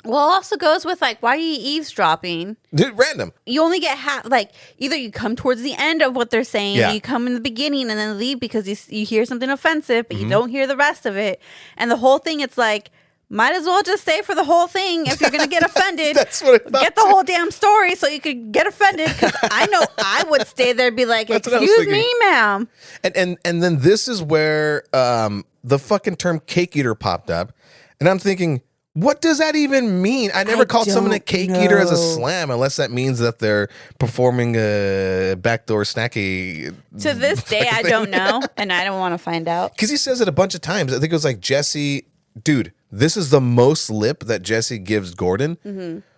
Well, it also goes with like, why are you eavesdropping? Dude, random. You only get half. Like, either you come towards the end of what they're saying, Yeah. or you come in the beginning and then leave because you hear something offensive, but you don't hear the rest of it. And the whole thing, it's like, might as well just stay for the whole thing if you're gonna get offended. That's what I thought Get the too. whole damn story so you could get offended. Because I know I would stay there and be like, That's what I was "Excuse thinking. me, ma'am." And then this is where the fucking term cake eater popped up. And I'm thinking, what does that even mean? I never called someone a don't cake eater as a know. slam, unless that means that they're performing a backdoor snacky. To this day, I don't know, and I don't want to find out. Because he says it a bunch of times. I think it was like, Jesse, dude, this is the most lip that Jesse gives Gordon,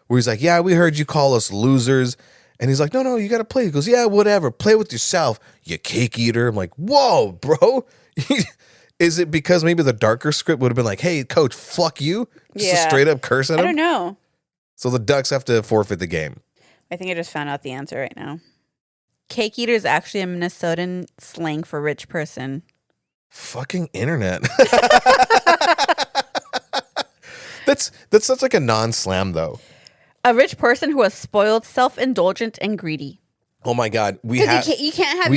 where he's like, yeah, we heard you call us losers. And he's like, no, you got to play. He goes, yeah, whatever. Play with yourself, you cake eater. I'm like, whoa, bro. Is it because maybe the darker script would have been like, hey, coach, fuck you? Just a Yeah. straight up curse at I him? don't know. So the Ducks have to forfeit the game. I think I just found out the answer right now. Cake eater is actually a Minnesotan slang for rich person. Fucking internet. That's such like a non-slam, though. A rich person who is spoiled, self-indulgent, and greedy. Oh my God. Because you can't have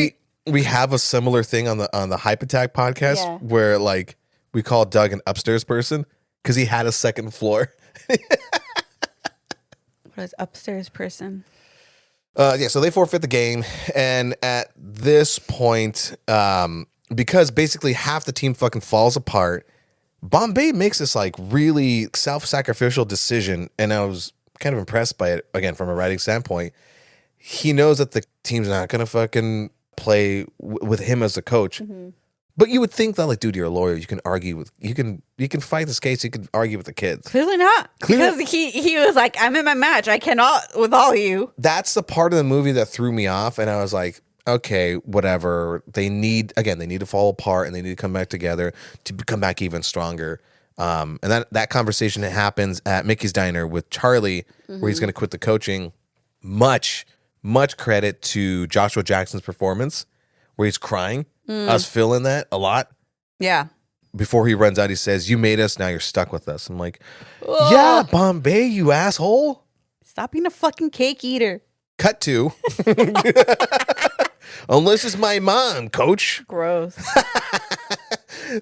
We have a similar thing on the Hype Attack podcast, Yeah. where like we call Doug an upstairs person because he had a second floor. what is upstairs person? So they forfeit the game, and at this point, because basically half the team fucking falls apart, Bombay makes this like really self-sacrificial decision, and I was kind of impressed by it, again, from a writing standpoint. He knows that the team's not gonna fucking play with him as a coach, But you would think that, like, dude, you're a lawyer. You can argue with, you can fight this case. You can argue with the kids. Clearly not. Because he was like, I'm in my match. I cannot with all of you. That's the part of the movie that threw me off. And I was like, okay, whatever. They need to fall apart and they need to come back together to come back even stronger. And that conversation happens at Mickey's Diner with Charlie, where he's going to quit the coaching. Much credit to Joshua Jackson's performance, where he's crying. I was feeling that a lot. Yeah. Before he runs out, he says, "You made us, now you're stuck with us." I'm like, yeah, Bombay, you asshole. Stop being a fucking cake eater. Cut to. Unless it's my mom, coach. Gross.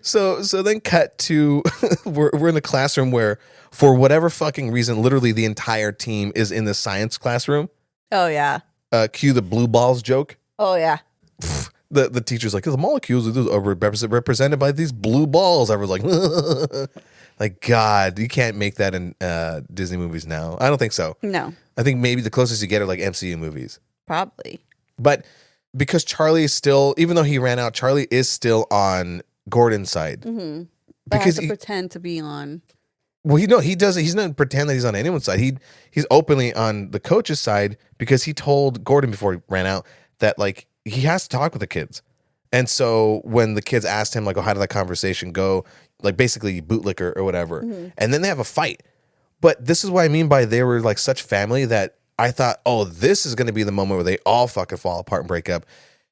So then cut to, we're in a classroom where, for whatever fucking reason, literally the entire team is in the science classroom. Oh, yeah. Cue the blue balls joke. Oh, yeah. The teacher's like, the molecules are represented by these blue balls. Everyone's like, like, God, you can't make that in Disney movies now. I don't think so. No. I think maybe the closest you get are like MCU movies. Probably. But because Charlie is still, even though he ran out, Charlie is still on Gordon's side. Mm-hmm. Because he pretend to be on. Well, he doesn't. He's not pretend that he's on anyone's side. He's openly on the coach's side because he told Gordon before he ran out that, like, he has to talk with the kids. And so when the kids asked him, like, oh, how did that conversation go? Like, basically bootlicker or whatever. Mm-hmm. And then they have a fight. But this is what I mean by they were like such family that I thought, oh, this is going to be the moment where they all fucking fall apart and break up.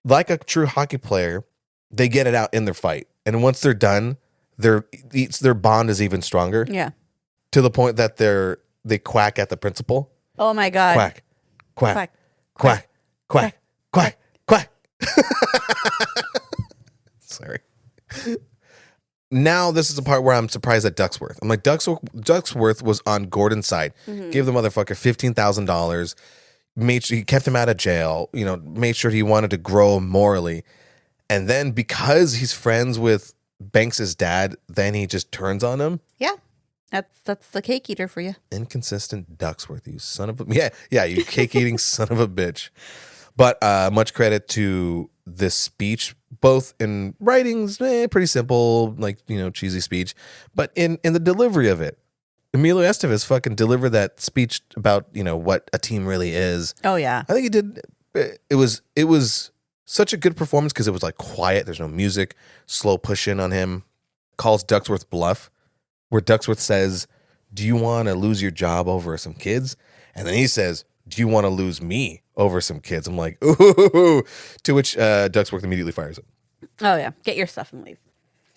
Like a true hockey player, they get it out in their fight. And once they're done, their bond is even stronger. Yeah. To the point that they quack at the principal. Oh my God. Quack, quack, quack, quack, quack, quack. Sorry. Now this is the part where I'm surprised at Ducksworth. I'm like, Ducksworth was on Gordon's side. Mm-hmm. Gave the motherfucker $15,000. Made sure he kept him out of jail. You know, made sure he wanted to grow morally. And then because he's friends with Banks's dad, then he just turns on him. Yeah. That's the cake eater for you. Inconsistent Ducksworth, you son of a... Yeah, you cake eating son of a bitch. But much credit to this speech, both in writings, pretty simple, like, you know, cheesy speech, but in the delivery of it. Emilio Estevez fucking delivered that speech about, you know, what a team really is. Oh, yeah. I think he did. It was such a good performance because it was like quiet. There's no music, slow push in on him. Calls Ducksworth bluff, where Ducksworth says, do you want to lose your job over some kids? And then he says, do you want to lose me over some kids? I'm like, ooh. To which Ducksworth immediately fires him. Oh, yeah. Get your stuff and leave.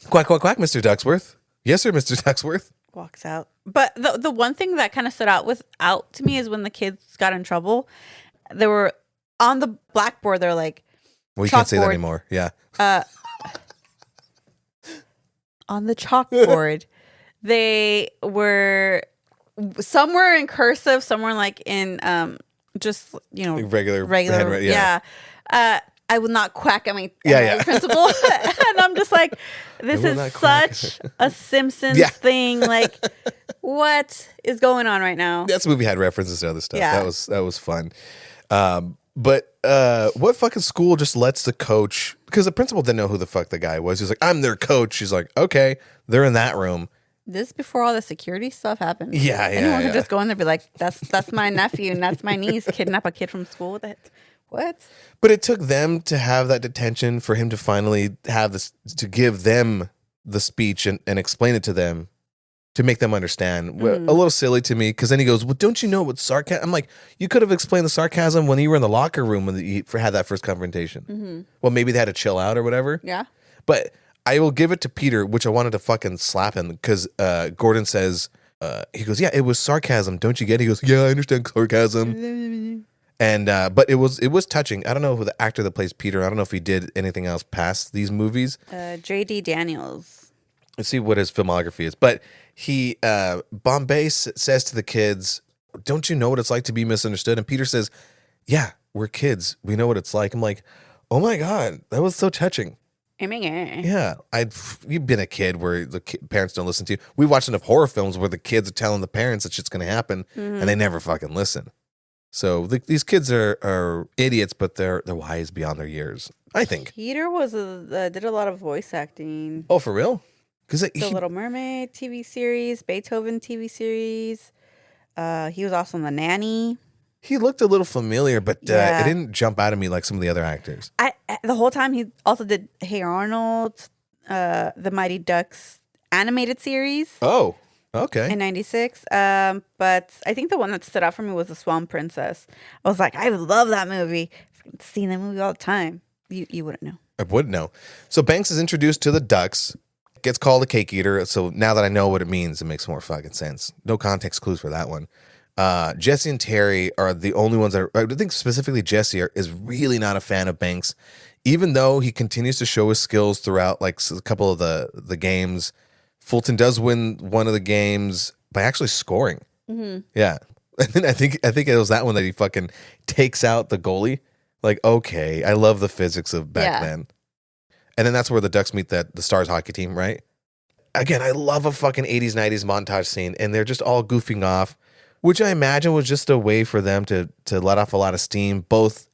Quack, quack, quack, Mr. Ducksworth. Yes, sir, Mr. Ducksworth. Walks out. But the one thing that kind of stood out to me is when the kids got in trouble, they were on the blackboard. They're like, well, you can't say that anymore. Yeah. On the chalkboard, they were somewhere in cursive, somewhere like in just, you know, like regular handwriting, yeah. I will not quack at my principal. And I'm just like, this is such a Simpsons thing. Like, what is going on right now? That's movie had references to other stuff. Yeah. That was fun. But what fucking school just lets the coach, because the principal didn't know who the fuck the guy was. He's like, I'm their coach. She's like, okay, they're in that room. This before all the security stuff happened. Yeah. Anyone could just go in there and be like, that's my nephew and that's my niece. Kidnap a kid from school. What? But it took them to have that detention for him to finally have this, to give them the speech and explain it to them to make them understand. A little silly to me, because then he goes, well, don't you know what sarcasm? I'm like, you could have explained the sarcasm when you were in the locker room when you had that first confrontation. Mm-hmm. Well, maybe they had to chill out or whatever. Yeah. But I will give it to Peter, which I wanted to fucking slap him, because Gordon says, he goes, yeah, it was sarcasm. Don't you get it? He goes, yeah, I understand sarcasm. And but it was touching. I don't know who the actor that plays Peter. I don't know if he did anything else past these movies. J.D. Daniels. Let's see what his filmography is. But he Bombay says to the kids, "Don't you know what it's like to be misunderstood?" And Peter says, "Yeah, we're kids. We know what it's like." I'm like, "Oh my God, that was so touching." Yeah, you've been a kid where the parents don't listen to you. We watch enough horror films where the kids are telling the parents that shit's going to happen, and they never fucking listen. So these kids are idiots, but they're wise beyond their years. I think. Peter was did a lot of voice acting. Oh, for real? Because The Little Mermaid TV series, Beethoven TV series. He was also in The Nanny. he looked a little familiar, but Yeah. it didn't jump out at me like some of the other actors. The whole time he also did Hey Arnold, the Mighty Ducks animated series Oh, okay. in '96. But I think the one that stood out for me was The Swan Princess. I was like, I love that movie. I've seen that movie all the time. You wouldn't know. I would know. So Banks is introduced to the ducks, gets called a cake eater. So now that I know what it means, it makes more fucking sense. No context clues for that one. Jesse and Terry are the only ones that are, I think specifically Jesse is really not a fan of Banks, even though he continues to show his skills throughout like a couple of the games. Fulton does win one of the games by actually scoring. Mm-hmm. Yeah. And then I think it was that one that he fucking takes out the goalie. Like, okay, I love the physics of back then. And then that's where the Ducks meet the Stars hockey team, right? Again, I love a fucking 80s, 90s montage scene, and they're just all goofing off, which I imagine was just a way for them to let off a lot of steam, both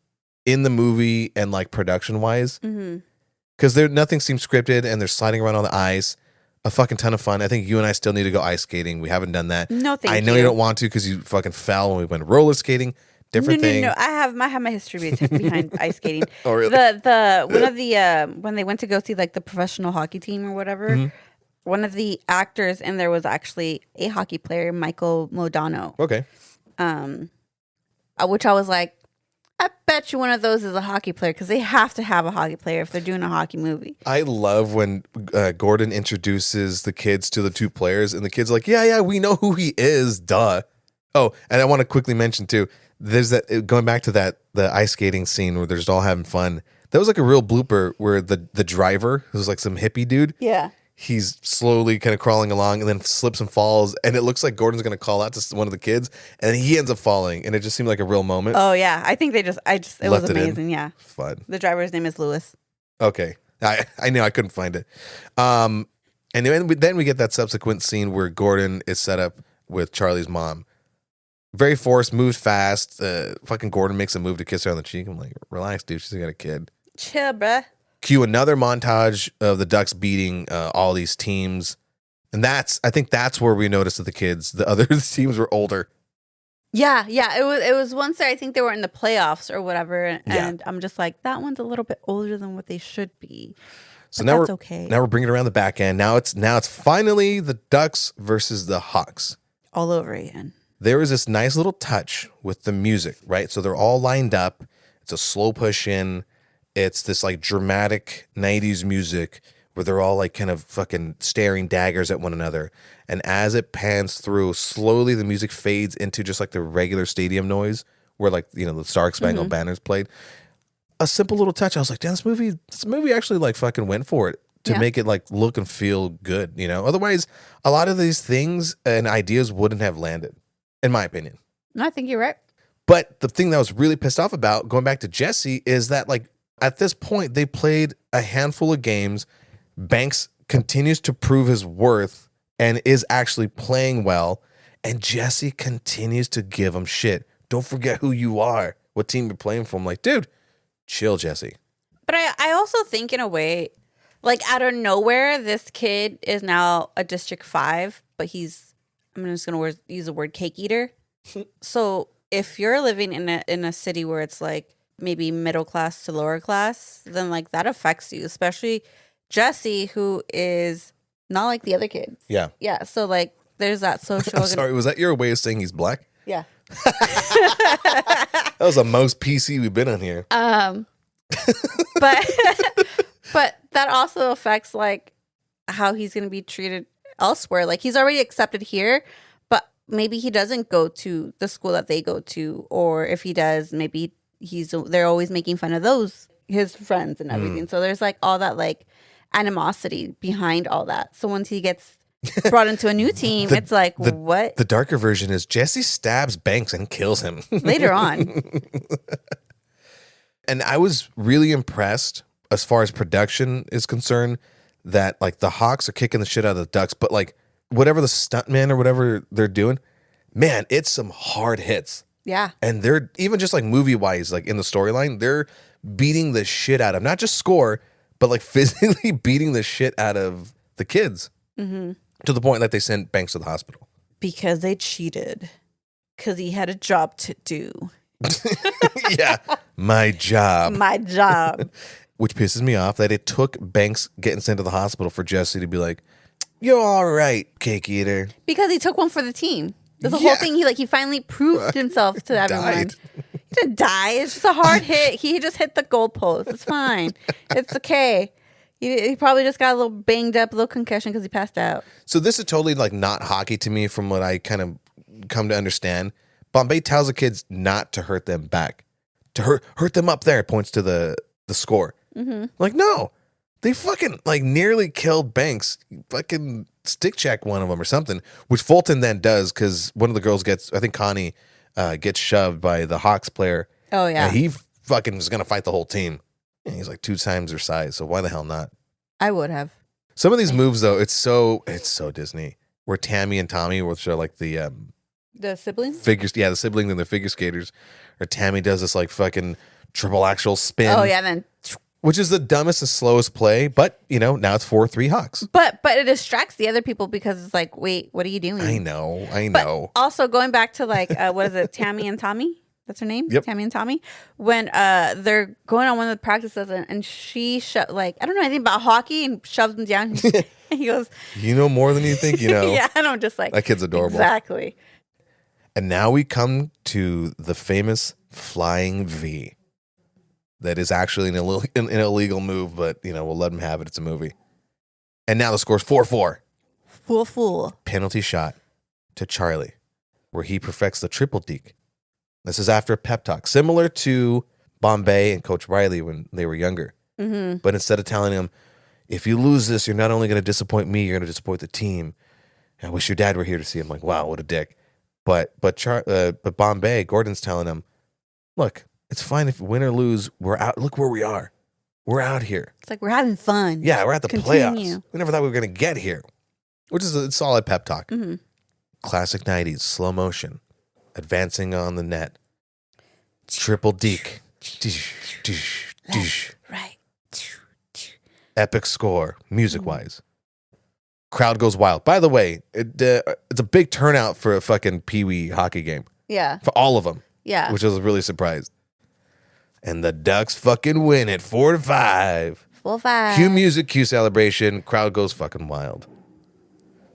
in the movie and like production wise. Because nothing seems scripted, and they're sliding around on the ice. A fucking ton of fun. I think you and I still need to go ice skating. We haven't done that. No, thank you. I know you don't want to because you fucking fell when we went roller skating. Different thing. No. I have my history behind ice skating. Oh, really? The one of the when they went to go see like the professional hockey team or whatever, Mm-hmm. one of the actors in there was actually a hockey player, Michael Modano. Okay. Which I was like, I bet you one of those is a hockey player because they have to have a hockey player if they're doing a hockey movie. I love when Gordon introduces the kids to the two players, and the kids are like, yeah, we know who he is, duh. Oh, and I want to quickly mention too, there's that, going back to the ice skating scene where they're just all having fun. That was like a real blooper where the driver, who's like some hippie dude, Yeah. he's slowly kind of crawling along and then slips and falls, and it looks like Gordon's going to call out to one of the kids, and he ends up falling, and it just seemed like a real moment. Oh yeah, I think it Left was it in. amazing. Yeah. Fun. The driver's name is Lewis. Okay. I knew I couldn't find it. And then we get that subsequent scene where Gordon is set up with Charlie's mom. Very forced, moves fast. Fucking Gordon makes a move to kiss her on the cheek. I'm like, relax, dude. She's got a kid. Chill, bruh. Cue another montage of the Ducks beating all these teams. And I think that's where we noticed that the other teams were older. Yeah. It was once there. I think they were in the playoffs or whatever, and I'm just like, that one's a little bit older than what they should be. So But now that's we're okay. now we're bringing it around the back end. Now it's finally the Ducks versus the Hawks. All over again. There is this nice little touch with the music, right? So they're all lined up. It's a slow push in. It's this like dramatic 90s music where they're all like kind of fucking staring daggers at one another. And as it pans through, slowly the music fades into just like the regular stadium noise where like, you know, the Star Spangled Banner's played. A simple little touch. I was like, damn, this movie actually like fucking went for it to make it like look and feel good, you know? Otherwise, a lot of these things and ideas wouldn't have landed, in my opinion. No, I think you're right. But the thing that I was really pissed off about, going back to Jesse, is that like at this point they played a handful of games. Banks continues to prove his worth and is actually playing well, and Jesse continues to give him shit. Don't forget who you are, what team you're playing for. I'm like, dude, chill, Jesse. But I also think in a way, like out of nowhere, this kid is now a District 5, but I'm just going to use the word cake eater. So if you're living in a city where it's like maybe middle class to lower class, then like that affects you, especially Jesse, who is not like the other kids. Yeah. Yeah. So like there's that social. I'm sorry, was that your way of saying he's black? Yeah. That was the most PC we've been on here. But but that also affects like how he's going to be treated elsewhere. Like he's already accepted here, but maybe he doesn't go to the school that they go to, or if he does, maybe they're always making fun of his friends and everything. So there's like all that like animosity behind all that. So once he gets brought into a new team, it's like, what? The darker version is Jesse stabs Banks and kills him. Later on. And I was really impressed as far as production is concerned that like the Hawks are kicking the shit out of the Ducks, but like whatever the stuntmen or whatever they're doing, man, it's some hard hits. Yeah. And they're even just like movie wise, like in the storyline, they're beating the shit out of not just Score, but like physically beating the shit out of the kids to the point that they sent Banks to the hospital. Because they cheated. Because he had a job to do. Yeah, my job. My job. Which pisses me off that it took Banks getting sent to the hospital for Jesse to be like, "You're all right, cake eater." Because he took one for the team. That's the whole thing. He finally proved himself to everyone. Died. He didn't die. It's just a hard hit. He just hit the goalpost. It's fine. It's okay. He probably just got a little banged up, a little concussion because he passed out. So this is totally like not hockey to me from what I kind of come to understand. Bombay tells the kids not to hurt them back, to hurt them up there. It points to the score. Like, no, they fucking like nearly killed Banks. Fucking stick check one of them or something, which Fulton then does because one of the girls gets, I think Connie gets shoved by the Hawks player. Oh, yeah. And he fucking was going to fight the whole team. And he's like 2 times their size. So why the hell not? I would have. Some of these moves though, it's so Disney. Where Tammy and Tommy, which are like the siblings? figures, the siblings and the figure skaters, or Tammy does this like fucking triple actual spin. Oh, yeah. Then. Which is the dumbest and slowest play, but now it's 4-3 Hawks. But it distracts the other people because it's like, wait, what are you doing? I know. But also going back to like, what is it? Tammy and Tommy? That's her name? Yep. Tammy and Tommy. When they're going on one of the practices and she I don't know anything about hockey and shoves him down. And he goes, "You know more than you think you know." Yeah, and I'm just like, that kid's adorable. Exactly. And now we come to the famous flying V. That is actually an illegal move, but we'll let him have it. It's a movie. And now the score's 4-4. Fool. Penalty shot to Charlie, where he perfects the triple deke. This is after a pep talk, similar to Bombay and Coach Riley when they were younger. Mm-hmm. But instead of telling him, "If you lose this, you're not only going to disappoint me, you're going to disappoint the team. I wish your dad were here to see him." Like, wow, what a dick. But Bombay, Gordon's telling him, "Look, it's fine if win or lose. We're out. Look where we are. We're out here. It's like we're having fun. Yeah, we're at the Continue. playoffs. We never thought we were going to get here," which is a solid pep talk. Mm-hmm. Classic 90s, slow motion, advancing on the net. Triple deke. Right. Epic score, music-wise. Crowd goes wild. By the way, it's a big turnout for a fucking Pee Wee hockey game. Yeah. For all of them. Yeah. Which I was really surprised. And the Ducks fucking win it 4-5. 4-5. Cue music, cue celebration. Crowd goes fucking wild.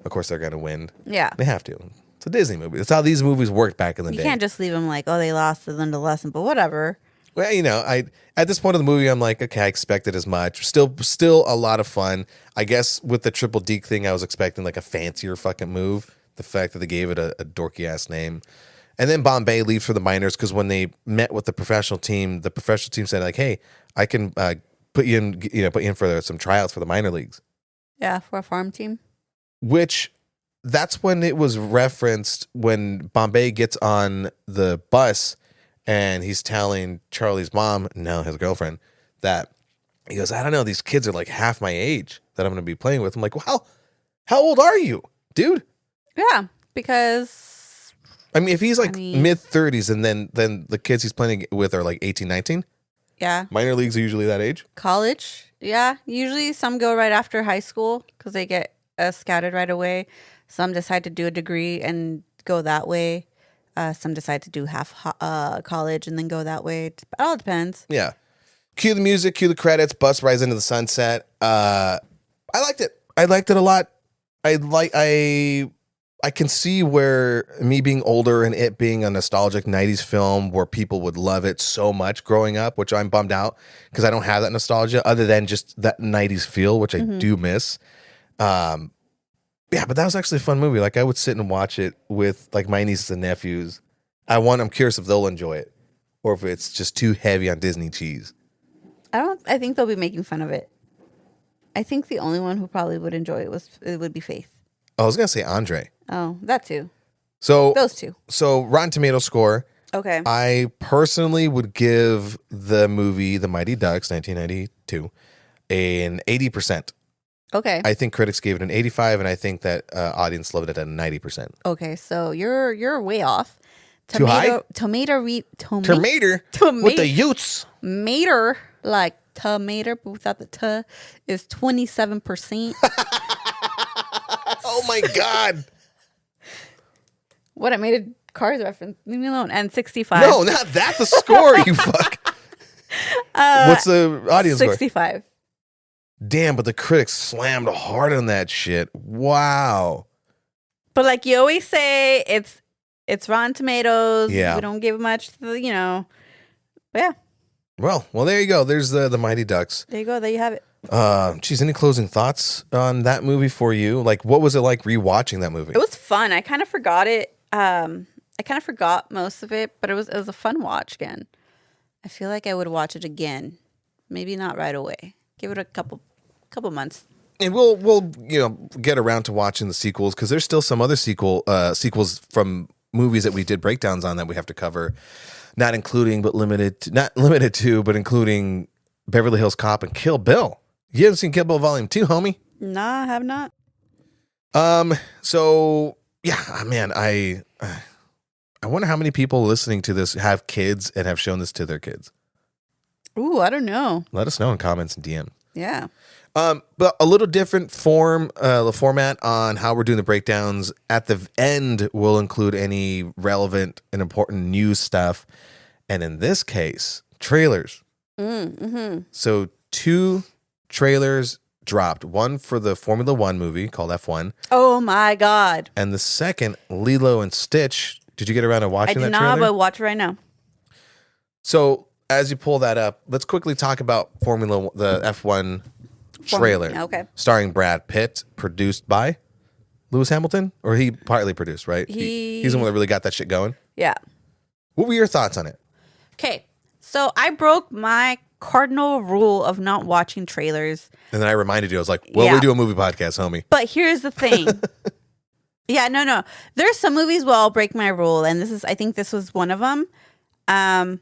Of course they're going to win. Yeah. They have to. It's a Disney movie. That's how these movies worked back in the day. You can't just leave them like, oh, they lost to them the lesson, but whatever. Well, at this point of the movie, I'm like, okay, I expected as much. Still a lot of fun. I guess with the triple deke thing, I was expecting like a fancier fucking move. The fact that they gave it a dorky ass name. And then Bombay leaves for the minors because when they met with the professional team said like, "Hey, I can put you in for some tryouts for the minor leagues." Yeah, for a farm team. Which that's when it was referenced when Bombay gets on the bus and he's telling Charlie's mom, now his girlfriend, that he goes, "I don't know, these kids are like half my age that I'm going to be playing with." I'm like, "Well, how old are you, dude?" Yeah, because I mean, if he's like mid-30s and then the kids he's playing with are like 18, 19? Yeah. Minor leagues are usually that age? College? Yeah. Usually some go right after high school because they get scouted right away. Some decide to do a degree and go that way. Some decide to do half college and then go that way. It all depends. Yeah. Cue the music, cue the credits, bus rides into the sunset. I liked it. I liked it a lot. I can see where me being older and it being a nostalgic 90s film where people would love it so much growing up, which I'm bummed out because I don't have that nostalgia other than just that 90s feel, which I do miss. Yeah, but that was actually a fun movie. Like I would sit and watch it with like my nieces and nephews. I'm curious if they'll enjoy it or if it's just too heavy on Disney cheese. I think they'll be making fun of it. I think the only one who probably would enjoy it would be Faith. I was going to say Andre. Oh, that too. So those two. So Rotten Tomato score. Okay. I personally would give the movie The Mighty Ducks 1992 an 80%. Okay. I think critics gave it an 85 and I think that audience loved it at a 90%. Okay, so you're way off Too high? Tomato with the Utes. Mater, like tomato, but without the t, is 27%. Oh my God. What, I made a Cars reference. Leave me alone. And 65. No, not that. The score, you fuck. What's the audience score? 65. Damn, but the critics slammed hard on that shit. Wow. But like you always say, it's Rotten Tomatoes. Yeah. We don't give much to the, But yeah. Well, there you go. There's the Mighty Ducks. There you go. There you have it. Geez, any closing thoughts on that movie for you? Like, what was it like rewatching that movie? It was fun. I kind of forgot it. I kind of forgot most of it, but it was a fun watch again. I feel like I would watch it again. Maybe not right away. Give it a couple months. And we'll get around to watching the sequels because there's still some other sequels from movies that we did breakdowns on that we have to cover. Not including but limited to including Beverly Hills Cop and Kill Bill. You haven't seen Kill Bill Volume 2, homie? Nah, I have not. So yeah, man, I wonder how many people listening to this have kids and have shown this to their kids. Ooh, I don't know. Let us know in comments and DM. Yeah. But a little different the format on how we're doing the breakdowns. At the end, we'll include any relevant and important news stuff. And in this case, trailers. Mm-hmm. So 2 trailers dropped. One for the Formula One movie called F1. Oh my God. And the second, Lilo and Stitch. Did you get around to watching that trailer? I did not, but watch it right now. So as you pull that up, let's quickly talk about the F1 trailer. Okay. Starring Brad Pitt, produced by Lewis Hamilton, or he partly produced, right? He's the one that really got that shit going. Yeah. What were your thoughts on it? Okay. So I broke my cardinal rule of not watching trailers. And then I reminded you, I was like, well, we do a movie podcast, homie. But here's the thing. Yeah, no. There's some movies where I'll break my rule, and I think this was one of them.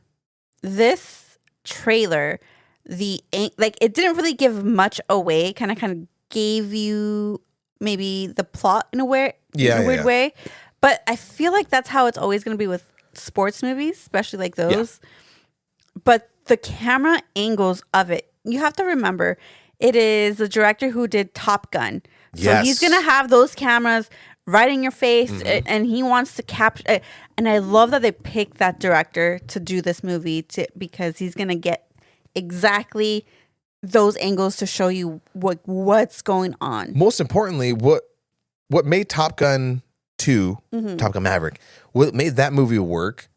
This trailer, it didn't really give much away. Kind of gave you maybe the plot in a weird way. But I feel like that's how it's always going to be with sports movies, especially like those. Yeah. But the camera angles of it, you have to remember, it is the director who did Top Gun. So he's going to have those cameras right in your face, and he wants to capture. And I love that they picked that director to do this movie because he's going to get exactly those angles to show you what's going on. Most importantly, what made Top Gun 2, Top Gun Maverick, what made that movie work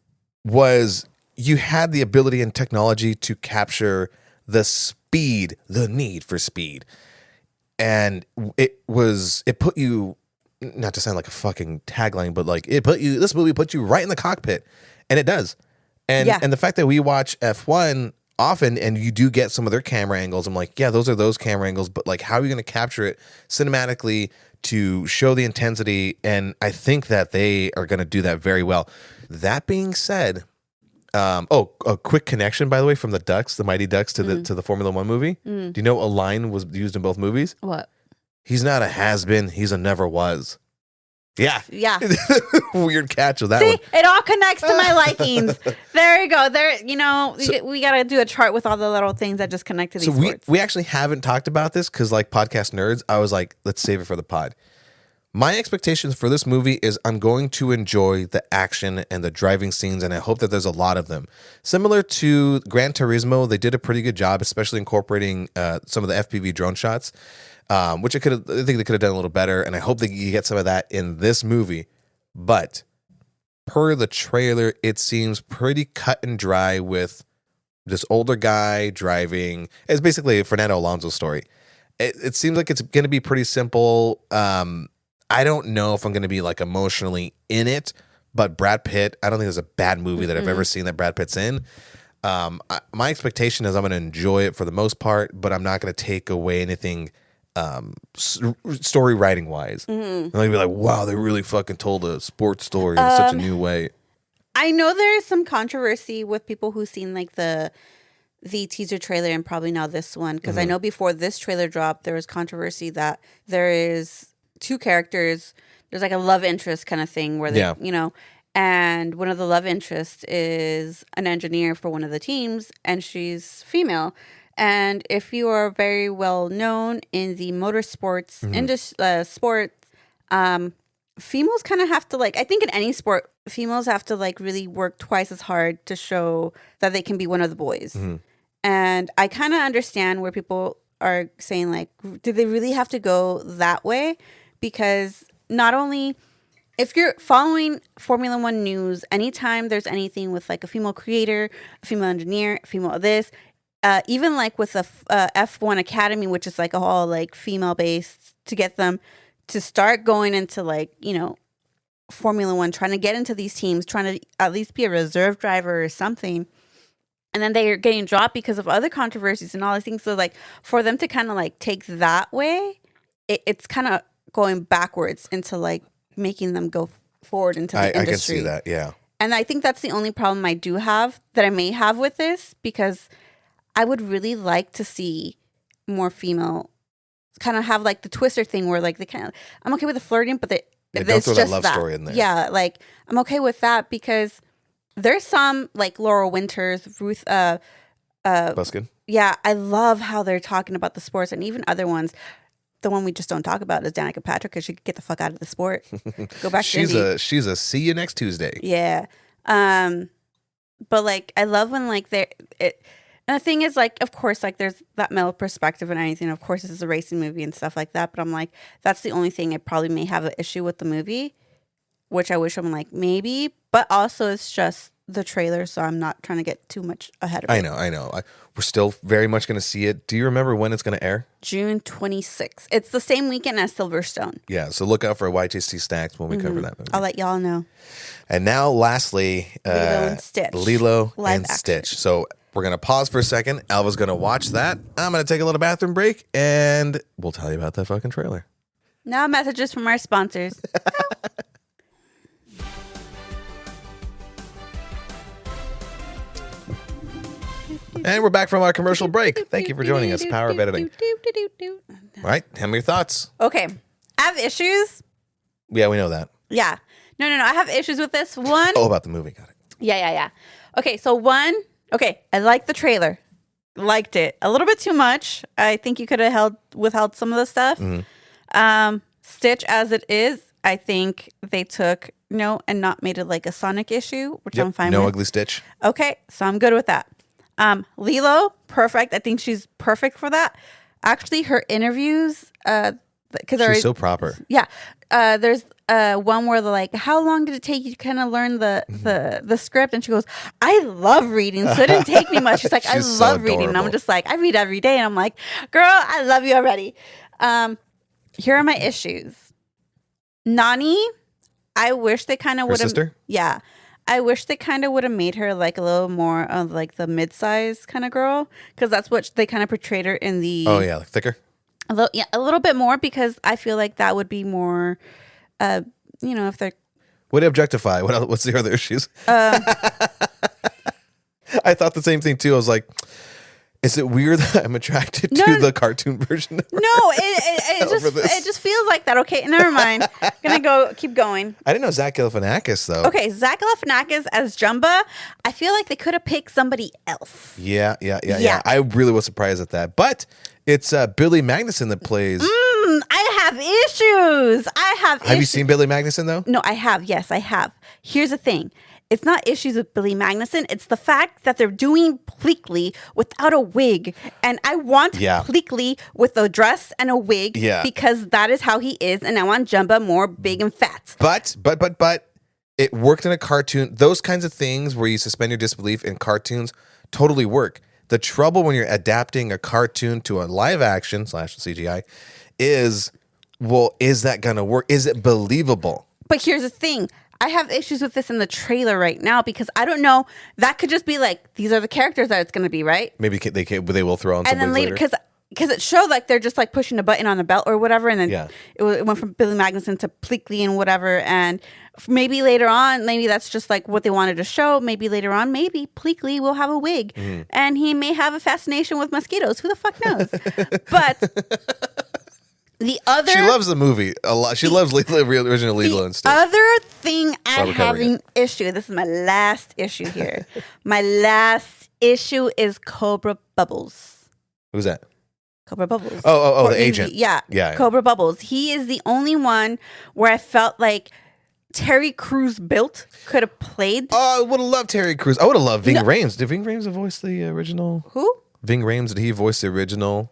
was you had the ability and technology to capture the need for speed. And it put you, not to sound like a fucking tagline, but like this movie put you right in the cockpit, and it does. And the fact that we watch F1 often and you do get some of their camera angles, I'm like, yeah, those are those camera angles, but like, how are you going to capture it cinematically to show the intensity? And I think that they are going to do that very well. That being said, a quick connection, by the way, from the Mighty Ducks to the Formula One movie. Do you know a line was used in both movies? What? He's not a has-been, he's a never was. Yeah. Weird catch of that one. It all connects to my likings. There you go. We got to do a chart with all the little things that just connect to these sports. We actually haven't talked about this because, like podcast nerds, I was like, let's save it for the pod. My expectations for this movie is I'm going to enjoy the action and the driving scenes, and I hope that there's a lot of them. Similar to Gran Turismo, they did a pretty good job, especially incorporating some of the FPV drone shots, which I think they could have done a little better, and I hope that you get some of that in this movie. But per the trailer, it seems pretty cut and dry with this older guy driving. It's basically a Fernando Alonso story. It seems like it's going to be pretty simple. I don't know if I'm going to be like emotionally in it, but Brad Pitt, I don't think there's a bad movie that I've ever seen that Brad Pitt's in. My expectation is I'm going to enjoy it for the most part, but I'm not going to take away anything story writing wise. I'm going to be like, wow, they really fucking told a sports story in such a new way. I know there is some controversy with people who've seen like the teaser trailer and probably now this one, because I know before this trailer dropped, there was controversy that there is 2 characters. There's like a love interest kind of thing where they, and one of the love interests is an engineer for one of the teams, and she's female. And if you are very well known in the motorsports sport, females kind of have to I think in any sport, females have to really work twice as hard to show that they can be one of the boys. And I kind of understand where people are saying do they really have to go that way? Because not only if you're following Formula One news, anytime there's anything with a female creator, a female engineer, a female this, even with the F1 Academy, which is all female based, to get them to start going into Formula One, trying to get into these teams, trying to at least be a reserve driver or something. And then they are getting dropped because of other controversies and all these things. So for them to kind of take that way, it's kind of going backwards into making them go forward into the industry. I can see that, yeah. And I think that's the only problem I do have, that I may have with this, because I would really like to see more female kind of have the Twister thing where they kind of, I'm okay with the flirting, but don't throw that love story in there. Yeah, I'm okay with that, because there's some Laura Winters, Ruth Buskin. Yeah, I love how they're talking about the sports, and even other ones. The one we just don't talk about is Danica Patrick, because she could get the fuck out of the sport. Go back to Indy. She's a see you next Tuesday. Yeah. But I love when they're and the thing is of course there's that male perspective and anything. Of course, this is a racing movie and stuff like that. But I'm that's the only thing I probably may have an issue with the movie, which I wish I'm maybe. But also it's just the trailer, so I'm not trying to get too much ahead of it. I know. We're still very much going to see it. Do you remember when it's going to air? June 26th. It's the same weekend as Silverstone. Yeah, so look out for YTC Snacks when we cover that movie. I'll let y'all know. And now, lastly, Lilo and Stitch. Lilo Live and action. Stitch. So we're going to pause for a second. Alva's going to watch that. I'm going to take a little bathroom break, and we'll tell you about that fucking trailer. Now messages from our sponsors. And we're back from our commercial break. Thank you for joining us. Power of Editing. All right, tell me your thoughts. Okay. I have issues. Yeah, we know that. Yeah. No. I have issues with this. One. Oh, about the movie. Got it. Yeah. Okay, so one. Okay, I liked the trailer. Liked it. A little bit too much. I think you could have withheld some of the stuff. Stitch as it is, I think they took and not made it a Sonic issue, which I'm fine with. No ugly Stitch. Okay, so I'm good with that. Lilo, perfect. I think she's perfect for that. Actually, her interviews, because she's so proper. Yeah, there's one where they're how long did it take you to kind of learn the script? And she goes, I love reading, so it didn't take me much. She's like, I love reading. And I'm just I read every day, and I'm like, girl, I love you already. Here are my issues. Nani, I wish they kind of would have. Sister? Yeah. I wish they kind of would have made her a little more of the mid-size kind of girl, because that's what they kind of portrayed her in the. Oh yeah, thicker. A little bit more, because I feel like that would be more, if they're. Would objectify? What's the other issues? I thought the same thing too. I was like, is it weird that I'm attracted to the cartoon version? It just feels like that. Okay, never mind. Gonna keep going. I didn't know Zach Galifianakis though. Okay, Zach Galifianakis as Jumba. I feel like they could have picked somebody else. Yeah. I really was surprised at that, but it's Billy Magnuson that plays. I have issues. Have you seen Billy Magnuson though? No, I have. Yes, I have. Here's the thing. It's not issues with Billy Magnuson. It's the fact that they're doing Pleakley without a wig. And I want Pleakley with a dress and a wig because that is how he is. And I want Jumba more big and fat. But it worked in a cartoon. Those kinds of things where you suspend your disbelief in cartoons totally work. The trouble when you're adapting a cartoon to a live action / CGI is that going to work? Is it believable? But here's the thing. I have issues with this in the trailer right now because I don't know. That could just be these are the characters that it's going to be, right? Maybe they will throw on and then later because it showed they're just pushing a button on the belt or whatever, and then it went from Billy Magnuson to Pleakley and whatever. And maybe later on, maybe that's just what they wanted to show. Maybe later on, maybe Pleakley will have a wig, and he may have a fascination with mosquitoes. Who the fuck knows? But The other She loves the movie a lot. She loves the original Lilo and Stitch. other thing I'm we're covering having issue. This is my last issue here. My last issue is Cobra Bubbles. Who's that? Cobra Bubbles. Oh, the Courtney agent. G. Yeah. Yeah. Cobra Bubbles. He is the only one where I felt like Terry Crews built could have played. Oh, I would have loved Terry Crews. I would have loved Ving Rhames. Did Ving Rhames voice the original? Who? Ving Rhames, did he voice the original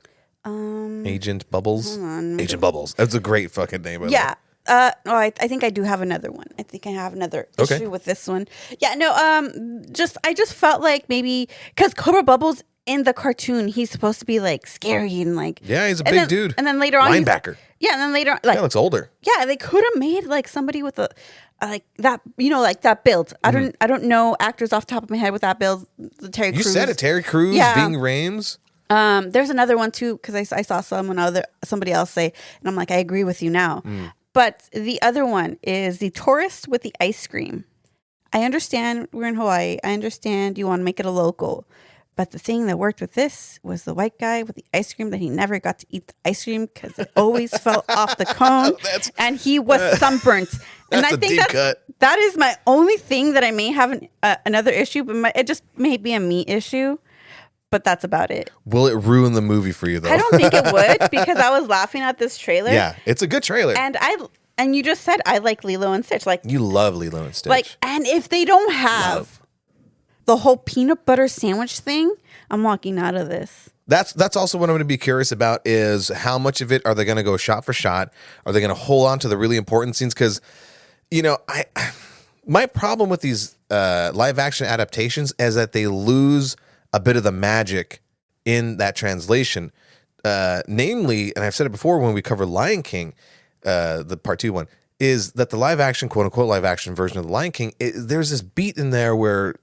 Agent Bubbles? Hold on. Agent Bubbles. That's a great fucking name. by the way. Yeah. I think I do have another one. I think I have another Okay. issue with this one. Yeah, no, I just felt like maybe because Cobra Bubbles in the cartoon, he's supposed to be like scary and like Yeah, he's a and big then- dude. And then later on, Linebacker. yeah, and then later on, like Yeah, looks older. yeah, they could have made like somebody with a like that, like that build. I don't know actors off the top of my head with that build. The Terry You Crews. said it. Terry Crews, Yeah. Ving Rhames. There's another one too because I saw somebody else say, and I'm like, I agree with you now. But the other one is the tourist with the ice cream. I understand we're in Hawaii. I understand you want to make it a local. But the thing that worked with this was the white guy with the ice cream that he never got to eat the ice cream because it always fell off the cone, and he was sunburnt. And That's I a think deep cut. that is my only thing that I may have another issue, but it just may be a me issue. But that's about it. Will it ruin the movie for you though? I don't think it would because I was laughing at this trailer. Yeah, it's a good trailer. And you just said I like Lilo and Stitch. Like You love Lilo and Stitch. and if they don't have Love. the whole peanut butter sandwich thing, I'm walking out of this. That's also what I'm going to be curious about is how much of it are they going to go shot for shot? Are they going to hold on to the really important scenes? Because, my problem with these live action adaptations is that they lose a bit of the magic in that translation. Namely, and I've said it before when we covered Lion King, the part 2 one, is that the live action, quote unquote, live action version of the Lion King, there's this beat in there where,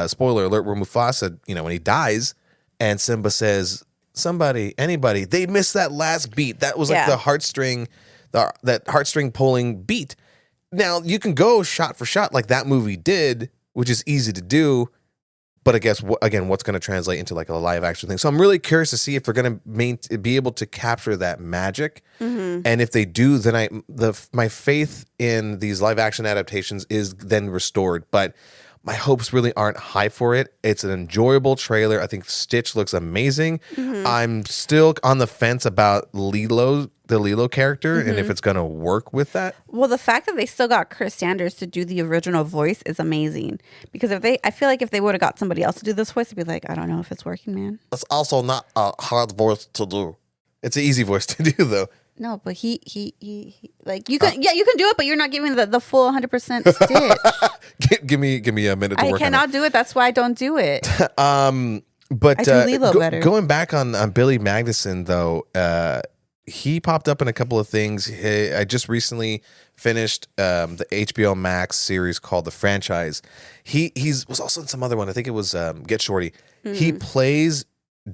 spoiler alert, where Mufasa, when he dies and Simba says, somebody, anybody, they missed that last beat. That was like Yeah. the that heartstring pulling beat. Now you can go shot for shot like that movie did, which is easy to do. But I guess, again, what's going to translate into like a live action thing? So I'm really curious to see if they're going to be able to capture that magic. Mm-hmm. And if they do, then my faith in these live action adaptations is then restored. But my hopes really aren't high for it. It's an enjoyable trailer. I think Stitch looks amazing. Mm-hmm. I'm still on the fence about the Lilo character, and if it's going to work with that. Well, the fact that they still got Chris Sanders to do the original voice is amazing. Because I feel like if they would have got somebody else to do this voice, they'd be like, I don't know if it's working, man. It's also not a hard voice to do. It's an easy voice to do, though. No, but he like you can you can do it, but you're not giving the full 100% Stitch. give me a minute to I work on it. cannot do it. That's why I don't do it. But I do Lilo better. Going back on Billy Magnuson, though, he popped up in a couple of things. I just recently finished the HBO Max series called The Franchise. He was also in some other one. I think it was Get Shorty. He plays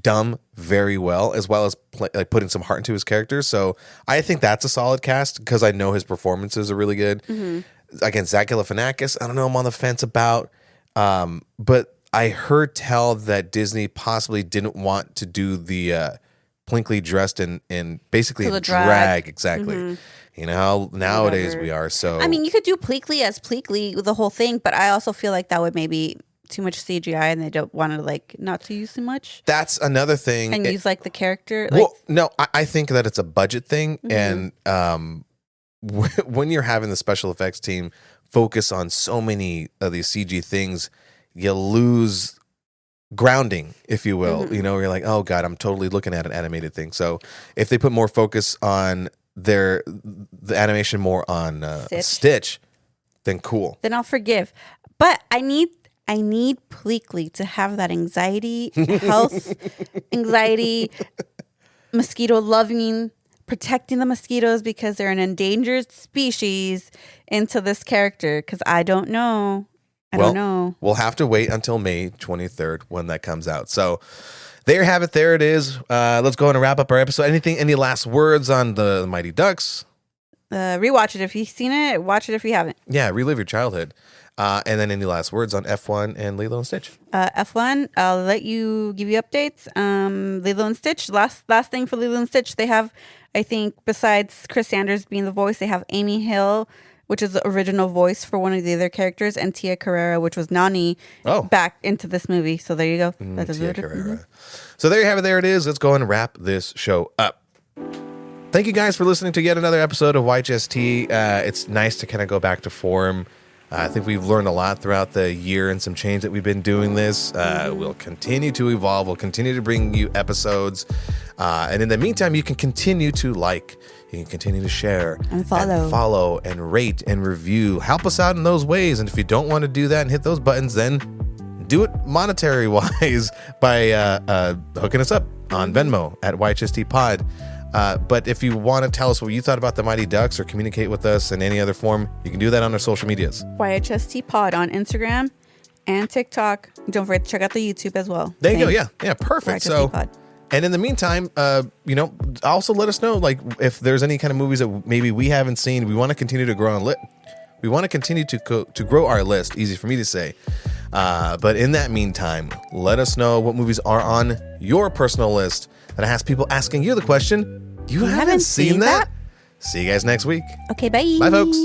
dumb very well as putting some heart into his character. So I think that's a solid cast because I know his performances are really good. Again, Zach Galifianakis, I don't know, I'm on the fence about. But I heard tell that Disney possibly didn't want to do the Plinkly dressed in basically The in drag. drag. Exactly. You know how nowadays Whatever. we are. So I mean, you could do Pleakley as Pleakley, the whole thing, but I also feel like that would maybe too much CGI and they don't want to like not to use too much that's another thing. and use like the character. Like, Well, no, I think that it's a budget thing, and when you're having the special effects team focus on so many of these CG things, you lose grounding, if you will. You're like, oh god, I'm totally looking at an animated thing. So if they put more focus on the animation more on Stitch, then cool. then I'll forgive. But I need Pleakley to have that anxiety, mosquito loving, protecting the mosquitoes because they're an endangered species into this character. Because I don't know. I don't know. We'll have to wait until May 23rd when that comes out. So there you have it. There it is. Let's go and wrap up our episode. Any last words on the Mighty Ducks? rewatch it if you've seen it. Watch it if you haven't. Yeah, relive your childhood. And then any last words on F1 and Lilo and Stitch? F1, I'll let you give you updates. Lilo and Stitch, last thing for Lilo and Stitch, they have, I think, besides Chris Sanders being the voice, they have Amy Hill, which is the original voice for one of the other characters, and Tia Carrera, which was Nani, back into this movie. So there you go. Tia Carrera. So there you have it. There it is. Let's go and wrap this show up. Thank you guys for listening to yet another episode of YHST. It's nice to kind of go back to form. I think we've learned a lot throughout the year and some change that we've been doing this. We'll continue to evolve. We'll continue to bring you episodes. And in the meantime, you can continue to like. You can continue to share. And follow. And rate and review. Help us out in those ways. And if you don't want to do that and hit those buttons, then do it monetary-wise by hooking us up on Venmo at YHST Pod. But if you want to tell us what you thought about the Mighty Ducks or communicate with us in any other form, you can do that on our social medias. YHST Pod on Instagram and TikTok. Don't forget to check out the YouTube as well. There you go. Yeah. Yeah. Perfect. YHST Pod. And in the meantime, also let us know, like, if there's any kind of movies that maybe we haven't seen. We want to continue to grow we want to continue to grow our list. Easy for me to say. But in that meantime, let us know what movies are on your personal list that has people asking you the question, you haven't seen that? See you guys next week. Okay, bye. Bye, folks.